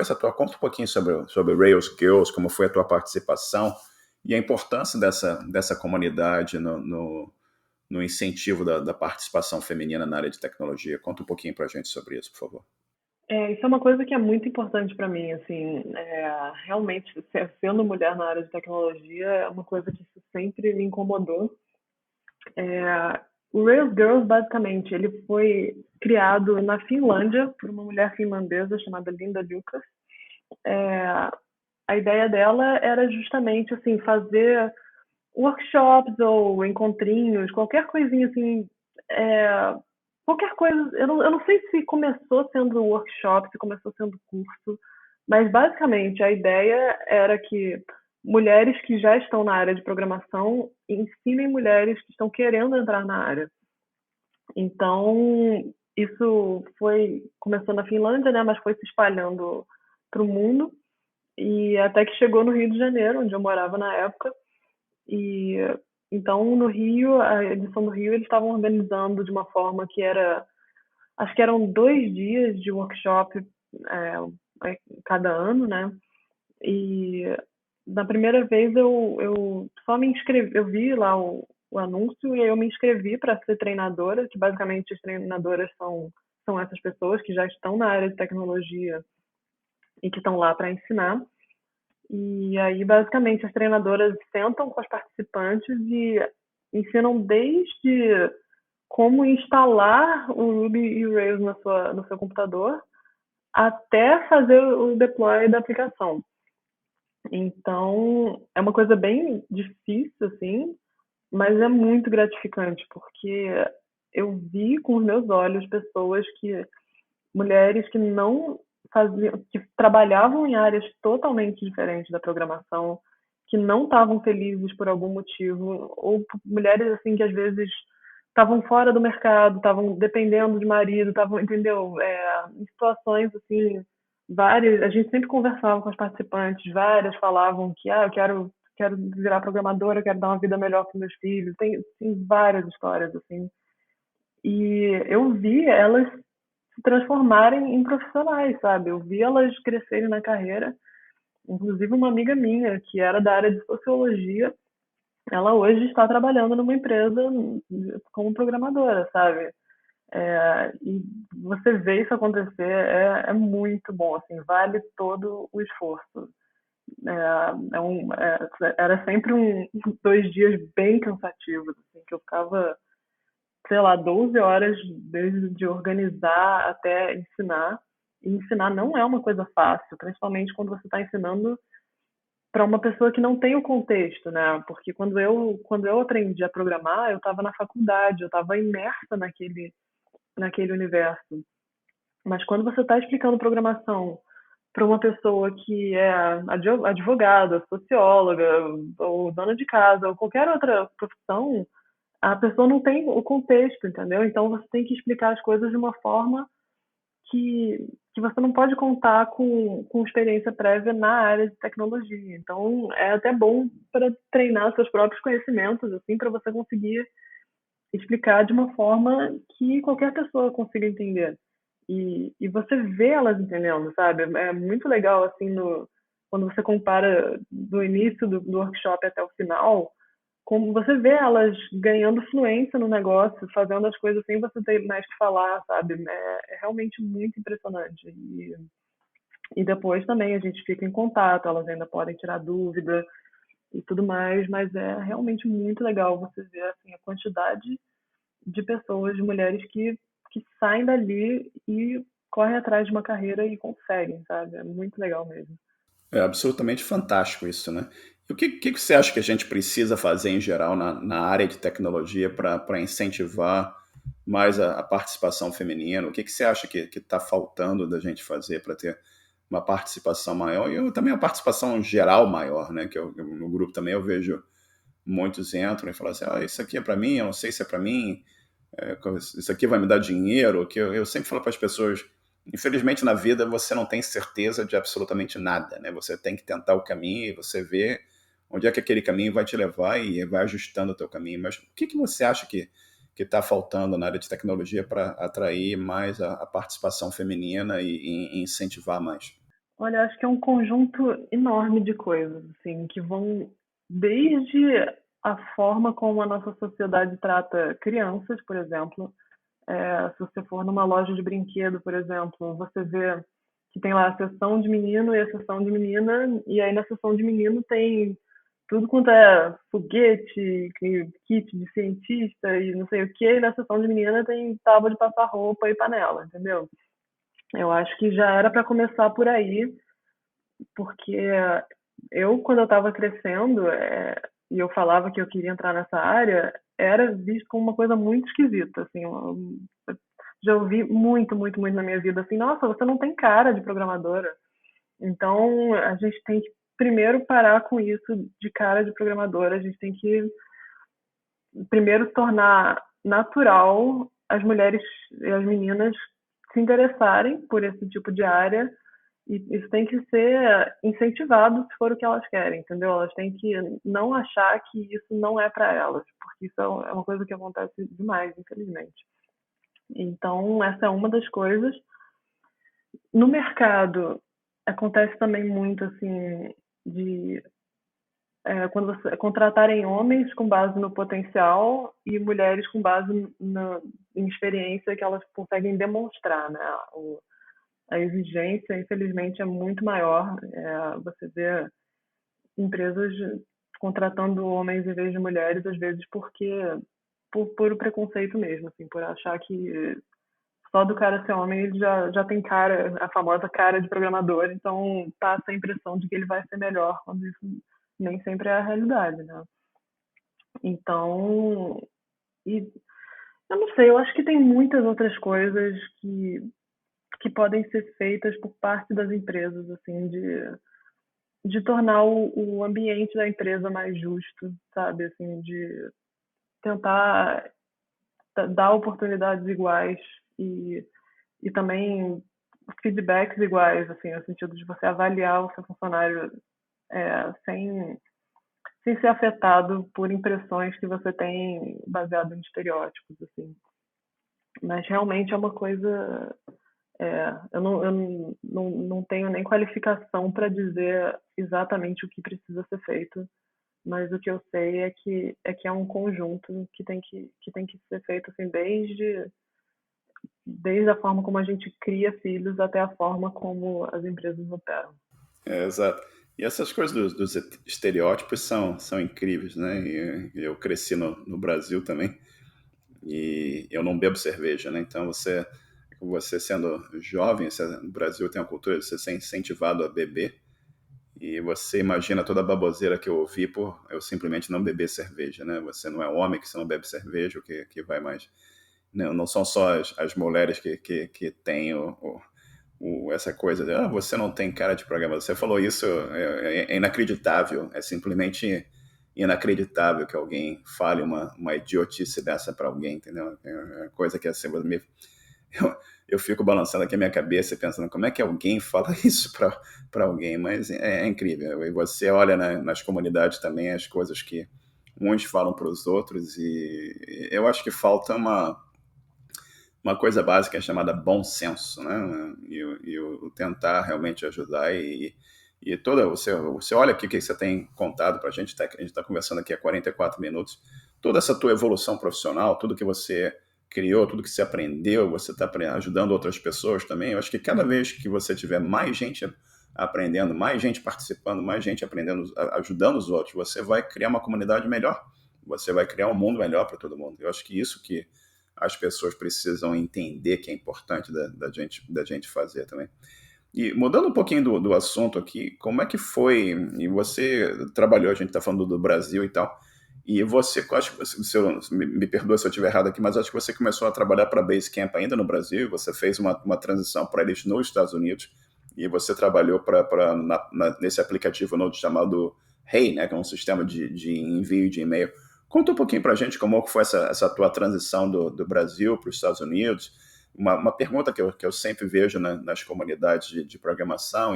essa tua, conta um pouquinho sobre Rails Girls, como foi a tua participação e a importância dessa comunidade no incentivo da participação feminina na área de tecnologia. Conta um pouquinho para a gente sobre isso, por favor. Isso é uma coisa que é muito importante para mim, assim, realmente, sendo mulher na área de tecnologia, é uma coisa que sempre me incomodou. É, o Rails Girls, basicamente, ele foi criado na Finlândia por uma mulher finlandesa chamada Linda Lucas. É, a ideia dela era justamente, assim, fazer workshops ou encontrinhos, qualquer coisinha assim, é, qualquer coisa. Eu não sei se começou sendo workshop, se começou sendo curso, mas basicamente a ideia era que mulheres que já estão na área de programação ensinem mulheres que estão querendo entrar na área. Então, isso começou na Finlândia, né, mas foi se espalhando para o mundo e até que chegou no Rio de Janeiro, onde eu morava na época. E então no Rio, a edição do Rio, eles estavam organizando de uma forma que era, acho que eram 2 dias de workshop cada ano, né? E na primeira vez eu só me inscrevi, eu vi lá o anúncio e aí eu me inscrevi para ser treinadora, que basicamente as treinadoras são essas pessoas que já estão na área de tecnologia e que estão lá para ensinar. E aí, basicamente, as treinadoras sentam com as participantes e ensinam desde como instalar o Ruby e o Rails no seu computador até fazer o deploy da aplicação. Então, é uma coisa bem difícil, assim, mas é muito gratificante, porque eu vi com os meus olhos pessoas mulheres que não faziam, que trabalhavam em áreas totalmente diferentes da programação, que não estavam felizes por algum motivo, ou mulheres assim que às vezes estavam fora do mercado, estavam dependendo de marido, estavam, entendeu? Em situações assim, várias, a gente sempre conversava com as participantes, várias falavam que eu quero virar programadora, quero dar uma vida melhor para meus filhos. Tem várias histórias assim. E eu vi elas se transformarem em profissionais, sabe? Eu vi elas crescerem na carreira. Inclusive, uma amiga minha, que era da área de sociologia, ela hoje está trabalhando numa empresa como programadora, sabe? E você vê isso acontecer é muito bom, assim, vale todo o esforço. Era sempre 2 dias bem cansativos, assim, que eu ficava, sei lá, 12 horas desde de organizar até ensinar. E ensinar não é uma coisa fácil, principalmente quando você está ensinando para uma pessoa que não tem o contexto, né? Porque quando eu aprendi a programar, eu estava na faculdade, eu estava imersa naquele universo. Mas quando você está explicando programação para uma pessoa que é advogada, socióloga, ou dona de casa, ou qualquer outra profissão, a pessoa não tem o contexto, entendeu? Então você tem que explicar as coisas de uma forma que você não pode contar com experiência prévia na área de tecnologia. Então é até bom para treinar seus próprios conhecimentos, assim, para você conseguir explicar de uma forma que qualquer pessoa consiga entender. E você vê elas entendendo, sabe? É muito legal, assim, quando você compara do início do workshop até o final, como você vê elas ganhando fluência no negócio, fazendo as coisas sem você ter mais que falar, sabe? É realmente muito impressionante. E depois também a gente fica em contato, elas ainda podem tirar dúvida e tudo mais, mas é realmente muito legal você ver assim, a quantidade de pessoas, de mulheres que saem dali e correm atrás de uma carreira e conseguem, sabe? É muito legal mesmo. É absolutamente fantástico isso, né? E o que você acha que a gente precisa fazer em geral na área de tecnologia para incentivar mais a participação feminina? O que você acha que está faltando da gente fazer para ter uma participação maior e também a participação geral maior, né? No grupo também eu vejo muitos entram e falam assim, isso aqui é para mim, eu não sei se é para mim, isso aqui vai me dar dinheiro, que eu sempre falo para as pessoas, infelizmente na vida você não tem certeza de absolutamente nada, né? Você tem que tentar o caminho e você vê onde é que aquele caminho vai te levar e vai ajustando o teu caminho. Mas o que você acha que está faltando na área de tecnologia para atrair mais a participação feminina e incentivar mais? Olha, acho que é um conjunto enorme de coisas, assim, que vão desde a forma como a nossa sociedade trata crianças, por exemplo. Se você for numa loja de brinquedo, por exemplo, você vê que tem lá a seção de menino e a seção de menina, e aí na seção de menino tem tudo quanto é foguete, kit de cientista e não sei o que, e na seção de menina tem tábua de passar roupa e panela, entendeu? Eu acho que já era para começar por aí, porque quando eu estava crescendo, e eu falava que eu queria entrar nessa área, era visto como uma coisa muito esquisita, assim, já ouvi muito, muito, muito na minha vida, assim, nossa, você não tem cara de programadora. Então, a gente tem que primeiro parar com isso de cara de programadora, a gente tem que primeiro tornar natural as mulheres e as meninas se interessarem por esse tipo de área, e isso tem que ser incentivado se for o que elas querem, entendeu? Elas têm que não achar que isso não é para elas, porque isso é uma coisa que acontece demais, infelizmente. Então, essa é uma das coisas. No mercado, acontece também muito, assim, de quando você contratarem homens com base no potencial e mulheres com base em experiência que elas conseguem demonstrar, né? A exigência, infelizmente, é muito maior. Você vê empresas contratando homens em vez de mulheres, às vezes porque por preconceito mesmo, assim, por achar que só do cara ser homem ele já tem cara, a famosa cara de programador, então passa a impressão de que ele vai ser melhor, quando isso nem sempre é a realidade, né? Então, e eu não sei, eu acho que tem muitas outras coisas que podem ser feitas por parte das empresas, assim, de tornar o ambiente da empresa mais justo, sabe? Assim, de tentar dar oportunidades iguais e, e também feedbacks iguais, assim, no sentido de você avaliar o seu funcionário sem ser afetado por impressões que você tem baseado em estereótipos, assim. Mas realmente é uma coisa. Eu não tenho nem qualificação para dizer exatamente o que precisa ser feito, mas o que eu sei é que é um conjunto que tem que ser feito assim, desde a forma como a gente cria filhos até a forma como as empresas operam. Exato. E essas coisas dos estereótipos são incríveis, né? E eu cresci no Brasil também e eu não bebo cerveja, né? Então você sendo jovem, no Brasil tem uma cultura de você ser incentivado a beber e você imagina toda a baboseira que eu ouvi por eu simplesmente não beber cerveja, né? Você não é homem que você não bebe cerveja, o que vai mais. Não são só as mulheres que têm essa coisa de você não tem cara de programador. Você falou isso, é inacreditável, é simplesmente inacreditável que alguém fale uma idiotice dessa para alguém, entendeu? É uma coisa que assim, eu fico balançando aqui a minha cabeça pensando como é que alguém fala isso para alguém, mas é incrível. E você olha nas comunidades também as coisas que uns falam para os outros e eu acho que falta uma coisa básica chamada bom senso, né? E o tentar realmente ajudar e toda você olha aqui o que você tem contado para a gente está conversando aqui há 44 minutos, toda essa tua evolução profissional, tudo que você criou, tudo que você aprendeu, você está ajudando outras pessoas também. Eu acho que cada vez que você tiver mais gente aprendendo, mais gente participando, mais gente aprendendo, ajudando os outros, você vai criar uma comunidade melhor, você vai criar um mundo melhor para todo mundo. Eu acho que isso que as pessoas precisam entender que é importante da gente fazer também. E mudando um pouquinho do assunto aqui, como é que foi? E você trabalhou, a gente está falando do Brasil e tal, e você, acho que me perdoa se eu estiver errado aqui, mas acho que você começou a trabalhar para a Basecamp ainda no Brasil, você fez uma transição para eles nos Estados Unidos, e você trabalhou nesse aplicativo novo chamado Hey, né, que é um sistema de envio de e-mail. Conta um pouquinho para a gente como foi essa tua transição do Brasil para os Estados Unidos. Uma pergunta que eu sempre vejo nas comunidades de programação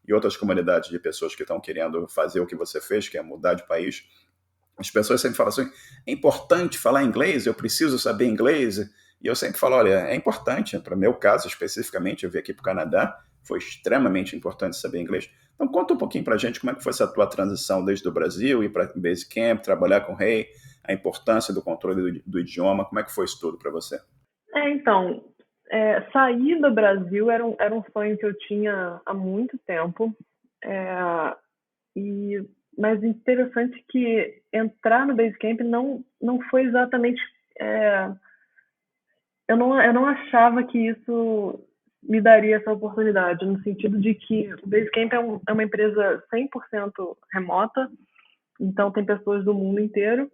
e outras comunidades de pessoas que estão querendo fazer o que você fez, que é mudar de país. As pessoas sempre falam assim, é importante falar inglês, eu preciso saber inglês. E eu sempre falo, olha, é importante, para o meu caso especificamente, eu vim aqui para o Canadá, foi extremamente importante saber inglês. Então conta um pouquinho para a gente como é que foi essa tua transição desde o Brasil, ir para Basecamp, trabalhar com Hey, a importância do controle do idioma, como é que foi isso tudo para você? Então, sair do Brasil era um sonho que eu tinha há muito tempo. É, e, mas interessante que entrar no Basecamp não foi exatamente. é, eu não achava que isso me daria essa oportunidade, no sentido de que o Basecamp é uma empresa 100% remota, então tem pessoas do mundo inteiro.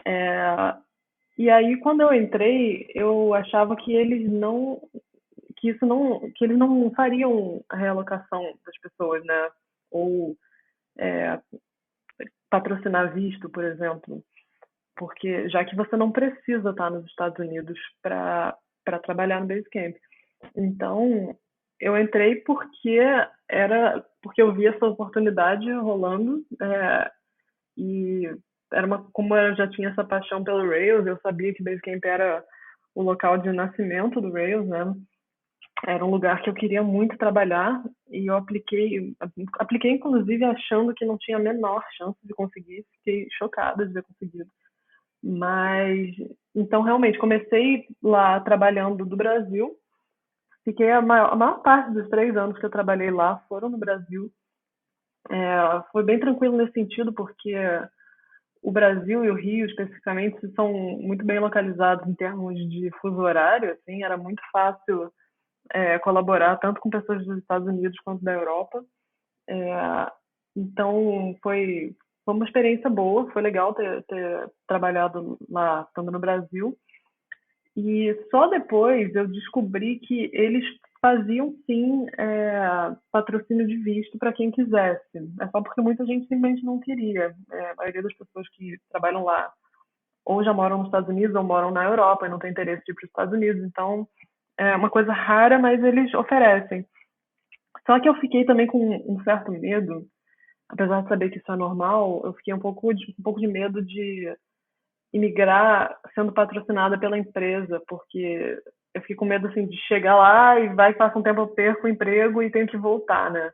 É, e aí, quando eu entrei, eu achava que eles não fariam a realocação das pessoas, né? Ou é, patrocinar visto, por exemplo, porque já que você não precisa estar nos Estados Unidos para trabalhar no Basecamp. Então, eu entrei porque eu vi essa oportunidade rolando, e como eu já tinha essa paixão pelo Rails, eu sabia que Basecamp era o local de nascimento do Rails, né? Era um lugar que eu queria muito trabalhar e eu apliquei inclusive achando que não tinha a menor chance de conseguir, fiquei chocada de ter conseguido. Mas então realmente comecei lá trabalhando do Brasil, fiquei a maior parte dos 3 anos que eu trabalhei lá foram no Brasil. Foi bem tranquilo nesse sentido porque o Brasil e o Rio especificamente são muito bem localizados em termos de fuso horário, assim, era muito fácil colaborar tanto com pessoas dos Estados Unidos quanto da Europa. É, então foi uma experiência boa, foi legal ter trabalhado lá, estando no Brasil. E só depois eu descobri que eles faziam sim patrocínio de visto para quem quisesse. É só porque muita gente simplesmente não queria. A maioria das pessoas que trabalham lá ou já moram nos Estados Unidos ou moram na Europa e não tem interesse de ir para os Estados Unidos. Então é uma coisa rara, mas eles oferecem. Só que eu fiquei também com um certo medo, apesar de saber que isso é normal, eu fiquei um pouco de medo de imigrar sendo patrocinada pela empresa, porque eu fiquei com medo assim de chegar lá e vai que passa um tempo eu perco o emprego e tenho que voltar, né?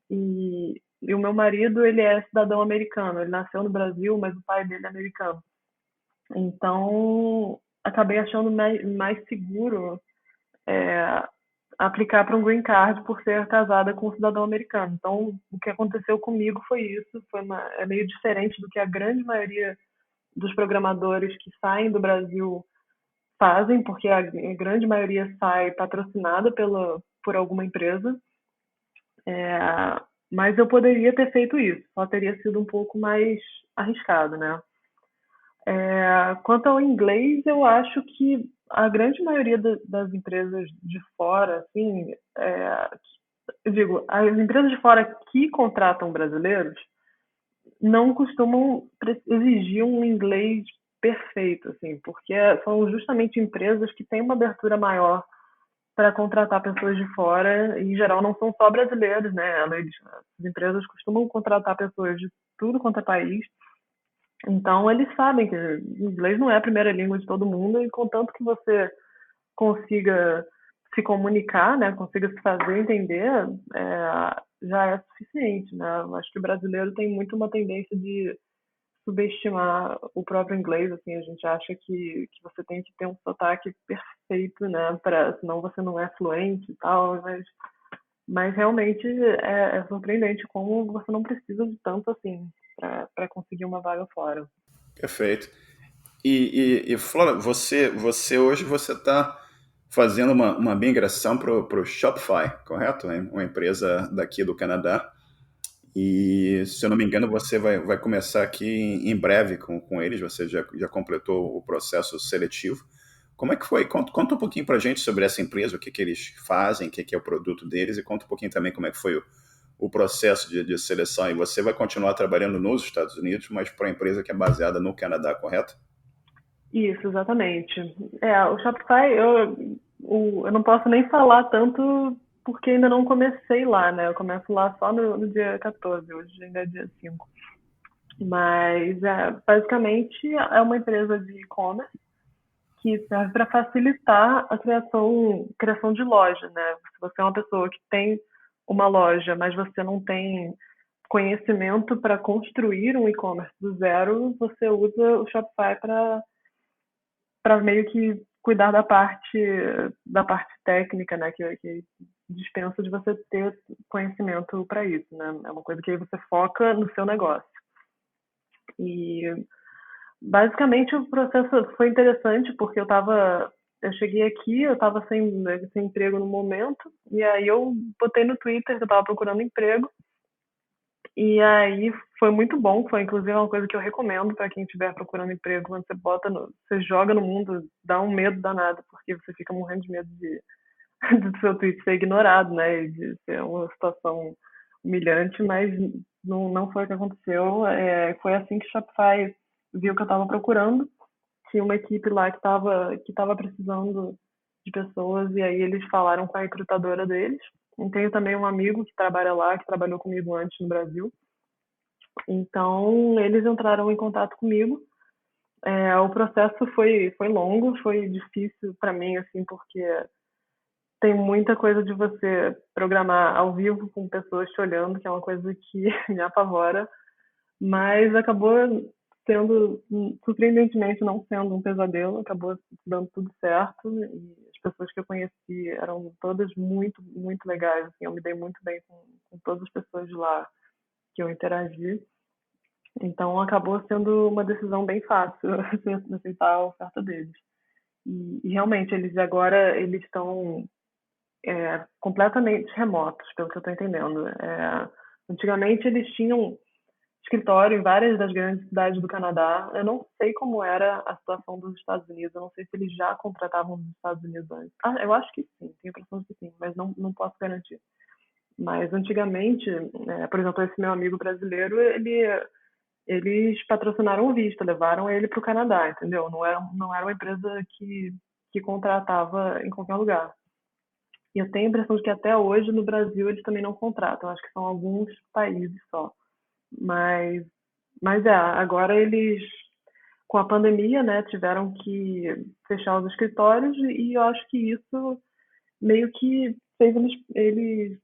E o meu marido, ele é cidadão americano, ele nasceu no Brasil, mas o pai dele é americano. Então, acabei achando mais seguro é, aplicar para um green card por ser casada com um cidadão americano. Então, o que aconteceu comigo foi isso, é meio diferente do que a grande maioria dos programadores que saem do Brasil fazem, porque a grande maioria sai patrocinada por alguma empresa. É, mas eu poderia ter feito isso, só teria sido um pouco mais arriscado, né? Quanto ao inglês, eu acho que a grande maioria das empresas de fora, assim, eu digo, as empresas de fora que contratam brasileiros não costumam exigir um inglês perfeito, assim, porque são justamente empresas que têm uma abertura maior para contratar pessoas de fora, e em geral não são só brasileiros, né? As empresas costumam contratar pessoas de tudo quanto é país, então eles sabem que inglês não é a primeira língua de todo mundo, e contanto que você consiga se comunicar, né, consiga se fazer entender, já é suficiente, né? Eu acho que o brasileiro tem muito uma tendência de subestimar o próprio inglês, assim, a gente acha que você tem que ter um sotaque perfeito, né, senão você não é fluente e tal, mas realmente é surpreendente como você não precisa de tanto assim para conseguir uma vaga fora. Perfeito. E Flora, você hoje você está fazendo uma migração para o Shopify, correto? É uma empresa daqui do Canadá. E, se eu não me engano, você vai começar aqui em breve com eles, você já completou o processo seletivo. Como é que foi? Conta um pouquinho para a gente sobre essa empresa, o que eles fazem, o que é o produto deles, e conta um pouquinho também como é que foi o processo de seleção. E você vai continuar trabalhando nos Estados Unidos, mas para uma empresa que é baseada no Canadá, correto? Isso, exatamente. O Shopify, eu não posso nem falar tanto porque ainda não comecei lá, né? Eu começo lá só no dia 14, hoje ainda é dia 5. Mas, basicamente, é uma empresa de e-commerce que serve para facilitar a criação de loja, né? Se você é uma pessoa que tem uma loja, mas você não tem conhecimento para construir um e-commerce do zero, você usa o Shopify para meio que cuidar da parte técnica, né, que dispensa de você ter conhecimento para isso, né? É uma coisa que aí você foca no seu negócio. E basicamente o processo foi interessante porque eu cheguei aqui, eu estava sem emprego no momento, e aí eu botei no Twitter que eu estava procurando emprego, e aí foi muito bom, foi inclusive uma coisa que eu recomendo para quem estiver procurando emprego, quando você joga no mundo, dá um medo danado, porque você fica morrendo de medo do seu tweet ser ignorado, né, e de ser uma situação humilhante, mas não foi o que aconteceu. Foi assim que o Shopify viu que eu estava procurando, tinha uma equipe lá que tava precisando de pessoas, e aí eles falaram com a recrutadora deles. E tenho também um amigo que trabalha lá, que trabalhou comigo antes no Brasil. Então, eles entraram em contato comigo. O processo foi longo, foi difícil para mim, assim, porque tem muita coisa de você programar ao vivo com pessoas te olhando, que é uma coisa que me apavora, mas acabou sendo, surpreendentemente, não sendo um pesadelo, acabou dando tudo certo, e as pessoas que eu conheci eram todas muito, muito legais, assim, eu me dei muito bem com todas as pessoas de lá que eu interagi, então acabou sendo uma decisão bem fácil aceitar a oferta deles. E realmente, eles estão completamente remotos, pelo que eu estou entendendo. Antigamente eles tinham escritório em várias das grandes cidades do Canadá. Eu não sei como era a situação dos Estados Unidos. Eu não sei se eles já contratavam dos Estados Unidos antes. Eu acho que sim, tenho a impressão de que sim, mas não posso garantir. Mas antigamente, por exemplo, esse meu amigo brasileiro, eles patrocinaram o visto, levaram ele para o Canadá, entendeu? Não era uma empresa que contratava em qualquer lugar. E eu tenho a impressão de que até hoje no Brasil eles também não contratam. Acho que são alguns países só. Mas, agora eles, com a pandemia, né, tiveram que fechar os escritórios e eu acho que isso meio que fez eles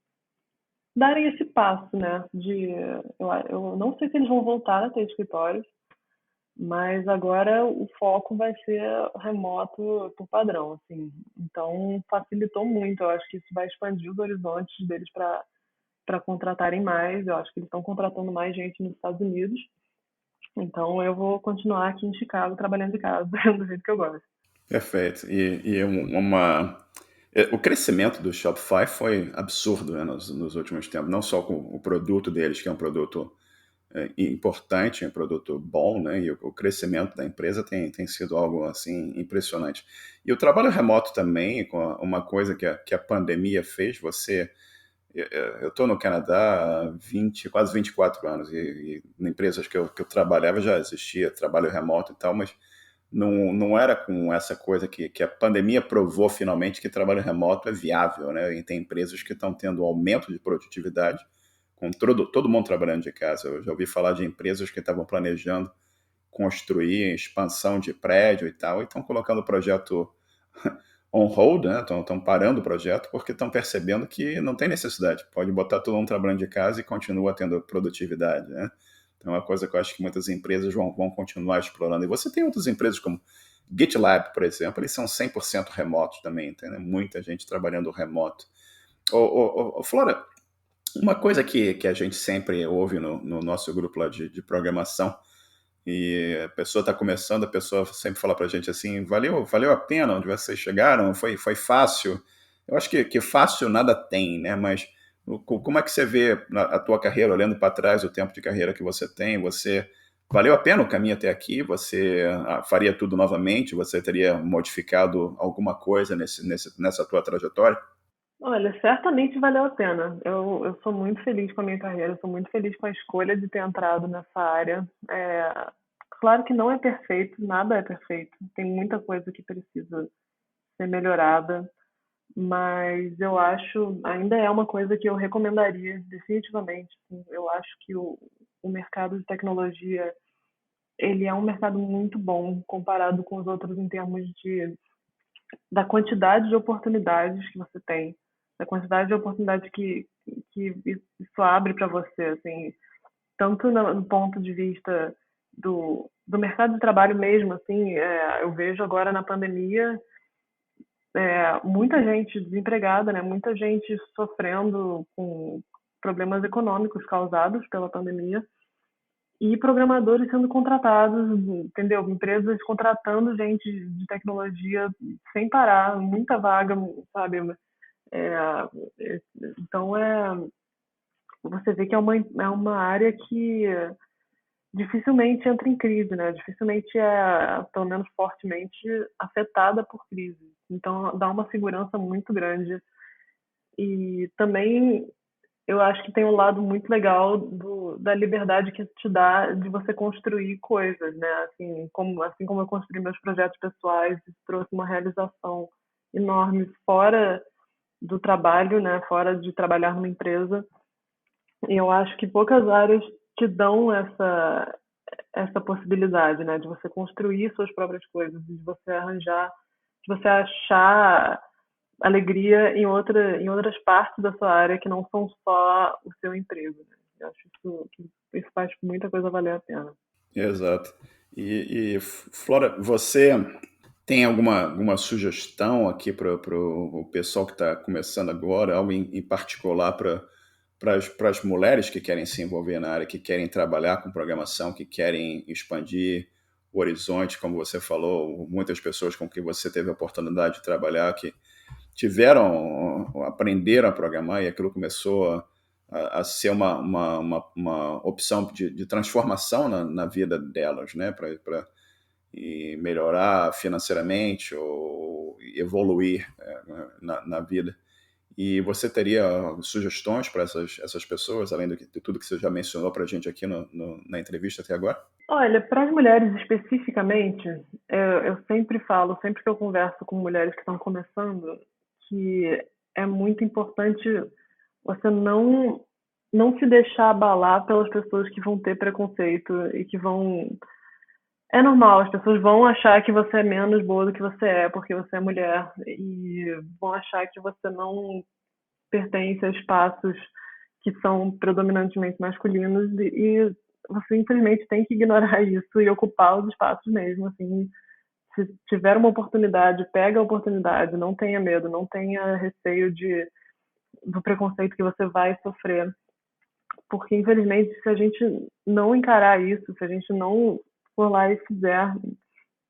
darem esse passo, né? Eu não sei se eles vão voltar a ter escritórios, mas agora o foco vai ser remoto por padrão, assim. Então facilitou muito. Eu acho que isso vai expandir os horizontes deles para contratarem mais. Eu acho que eles estão contratando mais gente nos Estados Unidos. Então eu vou continuar aqui em Chicago trabalhando de casa do jeito que eu gosto. Perfeito. O crescimento do Shopify foi absurdo, né, nos últimos tempos. Não só com o produto deles, que é um produto importante, um produto bom, né? E o crescimento da empresa tem sido algo assim impressionante. E o trabalho remoto também, com uma coisa que a pandemia fez, eu estou no Canadá há quase 24 anos, e em empresas que eu trabalhava já existia trabalho remoto e tal, mas não era com essa coisa que a pandemia provou finalmente que trabalho remoto é viável, né? E tem empresas que estão tendo um aumento de produtividade, com todo mundo trabalhando de casa. Eu já ouvi falar de empresas que estavam planejando construir expansão de prédio e tal, e estão colocando o projeto on hold, né? Estão parando o projeto porque estão percebendo que não tem necessidade. Pode botar todo mundo trabalhando de casa e continua tendo produtividade, né? Então é uma coisa que eu acho que muitas empresas vão continuar explorando. E você tem outras empresas como GitLab, por exemplo, eles são 100% remotos também, tem, né? Muita gente trabalhando remoto. Flora, uma coisa que a gente sempre ouve no nosso grupo lá de programação, e a pessoa está começando, a pessoa sempre fala para a gente assim, valeu a pena onde vocês chegaram? Foi fácil? Eu acho que fácil nada tem, né? Mas como é que você vê a tua carreira, olhando para trás, o tempo de carreira que você tem? Valeu a pena o caminho até aqui? Você faria tudo novamente? Você teria modificado alguma coisa nessa tua trajetória? Olha, certamente valeu a pena. Eu sou muito feliz com a minha carreira, eu sou muito feliz com a escolha de ter entrado nessa área. Claro que não é perfeito, nada é perfeito. Tem muita coisa que precisa ser melhorada, mas eu acho, ainda é uma coisa que eu recomendaria definitivamente. Assim. Eu acho que o mercado de tecnologia, ele é um mercado muito bom comparado com os outros em termos da quantidade de oportunidades que você tem, da quantidade de oportunidades que isso abre para você, assim, tanto no ponto de vista do mercado de trabalho mesmo, assim, eu vejo agora na pandemia muita gente desempregada, né? Muita gente sofrendo com problemas econômicos causados pela pandemia e programadores sendo contratados, entendeu? Empresas contratando gente de tecnologia sem parar, muita vaga, sabe? É, então você vê que é uma área que dificilmente entra em crise, né? Dificilmente pelo menos fortemente, afetada por crise. Então dá uma segurança muito grande. E também eu acho que tem um lado muito legal da liberdade que isso te dá de você construir coisas, né? Assim como eu construí meus projetos pessoais, isso trouxe uma realização enorme fora do trabalho, né? Fora de trabalhar numa empresa. E eu acho que poucas áreas te dão essa possibilidade, né? De você construir suas próprias coisas, de você arranjar, de você achar alegria em outras partes da sua área que não são só o seu emprego, né? Eu acho que isso faz muita coisa valer a pena. Exato. Flora, você tem alguma sugestão aqui para o pessoal que está começando agora, algo em particular para as mulheres que querem se envolver na área, que querem trabalhar com programação, que querem expandir o horizonte, como você falou, muitas pessoas com quem você teve a oportunidade de trabalhar, que aprenderam a programar e aquilo começou a ser uma opção de transformação na vida delas, né? Para melhorar financeiramente ou evoluir na vida. E você teria sugestões para essas pessoas, além de tudo que você já mencionou para a gente aqui na entrevista até agora? Olha, para as mulheres especificamente, eu sempre falo, sempre que eu converso com mulheres que estão começando, que é muito importante você não se deixar abalar pelas pessoas que vão ter preconceito e que vão. É normal, as pessoas vão achar que você é menos boa do que você é, porque você é mulher, e vão achar que você não pertence a espaços que são predominantemente masculinos, e você infelizmente tem que ignorar isso e ocupar os espaços mesmo, assim. Se tiver uma oportunidade, pega a oportunidade, não tenha medo, não tenha receio do preconceito que você vai sofrer, porque infelizmente se a gente não encarar isso, se a gente não for lá e fizer,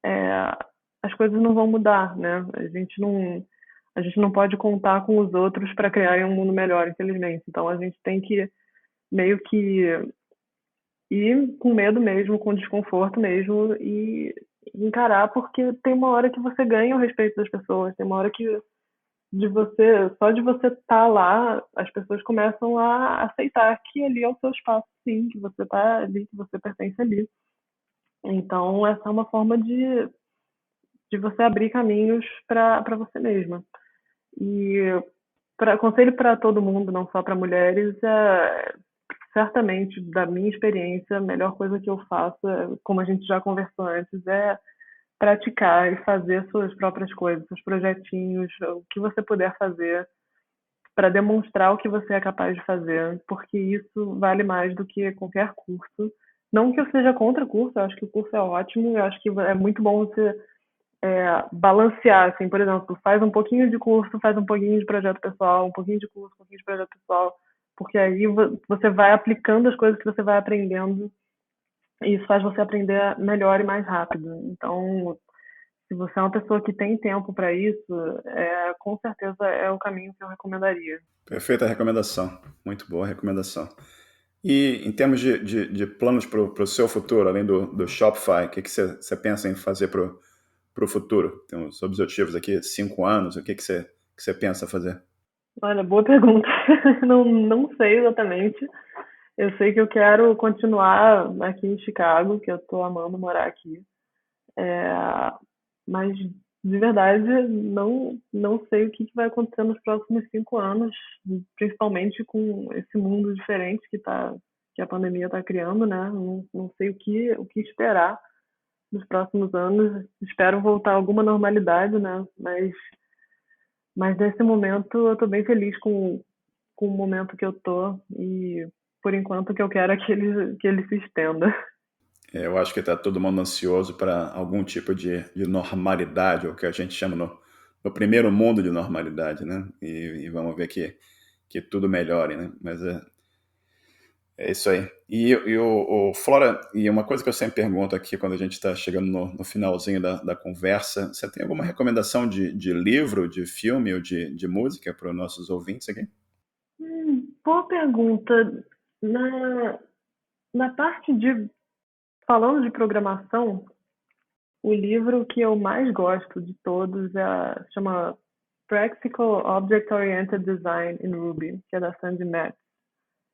é, as coisas não vão mudar, né? A gente não pode contar com os outros para criar um mundo melhor, infelizmente. Então a gente tem que meio que ir com medo mesmo, com desconforto mesmo e encarar, porque tem uma hora que você ganha o respeito das pessoas, tem uma hora que só de você estar lá, as pessoas começam a aceitar que ali é o seu espaço, sim, que você está ali, que você pertence ali. Então, essa é uma forma de você abrir caminhos para você mesma. E conselho para todo mundo, não só para mulheres, certamente, da minha experiência, a melhor coisa que eu faço, como a gente já conversou antes, é praticar e fazer suas próprias coisas, seus projetinhos, o que você puder fazer para demonstrar o que você é capaz de fazer, porque isso vale mais do que qualquer curso. Não que eu seja contra curso, eu acho que o curso é ótimo, eu acho que é muito bom você balancear, assim, por exemplo, faz um pouquinho de curso, faz um pouquinho de projeto pessoal, um pouquinho de curso, um pouquinho de projeto pessoal, porque aí você vai aplicando as coisas que você vai aprendendo e isso faz você aprender melhor e mais rápido. Então, se você é uma pessoa que tem tempo para isso, com certeza é o caminho que eu recomendaria. Perfeita recomendação, muito boa recomendação. E em termos de planos para o seu futuro, além do Shopify, o que você pensa em fazer para o futuro? Tem uns objetivos aqui, 5 anos, o que você pensa fazer? Olha, boa pergunta. Não sei exatamente. Eu sei que eu quero continuar aqui em Chicago, que eu estou amando morar aqui. É, mas, de verdade, não sei o que vai acontecer nos próximos 5 anos, principalmente com esse mundo diferente que a pandemia está criando, né? Não sei o que esperar nos próximos anos. Espero voltar a alguma normalidade, né? Mas nesse momento eu estou bem feliz com o momento que eu tô e por enquanto o que eu quero é que ele se estenda. Eu acho que está todo mundo ansioso para algum tipo de normalidade, ou que a gente chama no primeiro mundo de normalidade, né? E vamos ver que tudo melhore, né? Mas é isso aí. E o Flora, e uma coisa que eu sempre pergunto aqui quando a gente está chegando no finalzinho da conversa, você tem alguma recomendação de livro, de filme ou de música para os nossos ouvintes aqui? Boa pergunta. Na parte de falando de programação, o livro que eu mais gosto de todos chama Practical Object Oriented Design in Ruby, que é da Sandy Metz.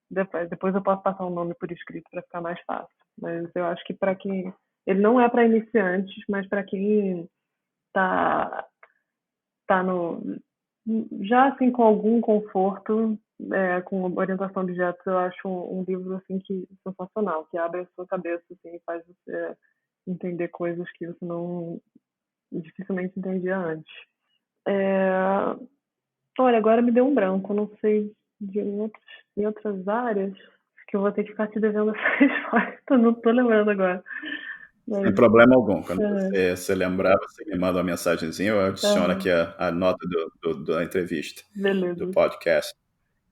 Depois eu posso passar o nome por escrito para ficar mais fácil. Mas eu acho que para quem. Ele não é para iniciantes, mas para quem está tá no. Já assim com algum conforto, com orientação a objetos, eu acho um livro assim que sensacional, que abre a sua cabeça assim, e faz você entender coisas que você não dificilmente entendia antes. Olha, agora me deu um branco, não sei em outras áreas, que eu vou ter que ficar te devendo essa resposta, não tô lembrando agora. Sem problema algum. Quando você lembrar, você me manda uma mensagenzinha, eu adiciono aqui a nota da entrevista, Beleza. do podcast.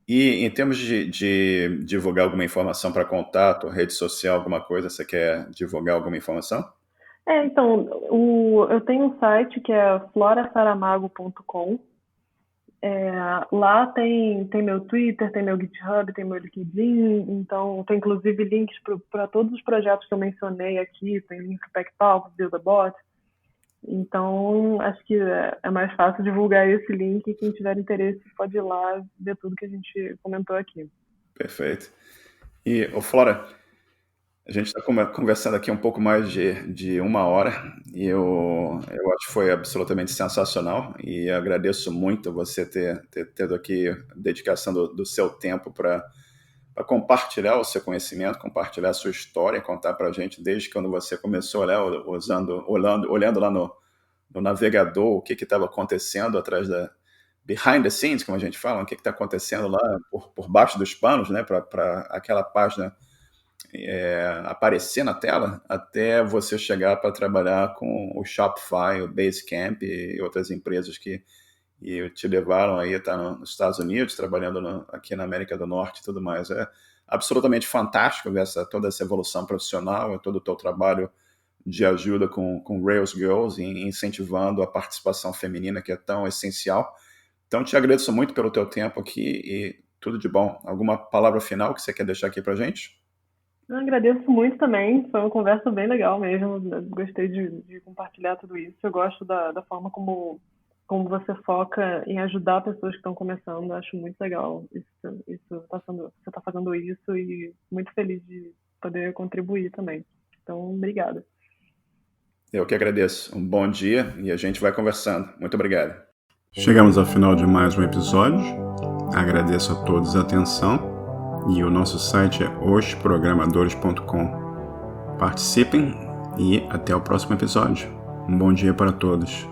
E em termos de divulgar alguma informação para contato, rede social, alguma coisa, você quer divulgar alguma informação? Então, eu tenho um site que é florasaramago.com. Lá tem meu Twitter, tem meu GitHub, tem meu LinkedIn, então tem inclusive links para todos os projetos que eu mencionei aqui, tem link para PackTalk, BuildABot. Então, acho que é mais fácil divulgar esse link e quem tiver interesse pode ir lá ver tudo que a gente comentou aqui. Perfeito. E, Flora, a gente está conversando aqui um pouco mais de 1 hora e eu acho que foi absolutamente sensacional e agradeço muito você ter tido aqui a dedicação do seu tempo para compartilhar o seu conhecimento, compartilhar a sua história, contar para a gente desde quando você começou, né, olhando lá no navegador o que estava acontecendo atrás behind the scenes, como a gente fala, o que está acontecendo lá por baixo dos panos, né, para aquela página aparecer na tela, até você chegar para trabalhar com o Shopify, o Basecamp e outras empresas que te levaram aí a estar nos Estados Unidos, trabalhando aqui na América do Norte e tudo mais. É absolutamente fantástico ver toda essa evolução profissional, todo o teu trabalho de ajuda com Rails Girls e incentivando a participação feminina, que é tão essencial. Então, te agradeço muito pelo teu tempo aqui e tudo de bom. Alguma palavra final que você quer deixar aqui para a gente? Eu agradeço muito também, foi uma conversa bem legal mesmo, eu gostei de compartilhar tudo isso. Eu gosto da forma como você foca em ajudar pessoas que estão começando, eu acho muito legal você está fazendo isso e muito feliz de poder contribuir também. Então, obrigada. Eu que agradeço. Um bom dia e a gente vai conversando. Muito obrigado. Chegamos ao final de mais um episódio. Agradeço a todos a atenção. E o nosso site é osprogramadores.com. Participem e até o próximo episódio. Um bom dia para todos.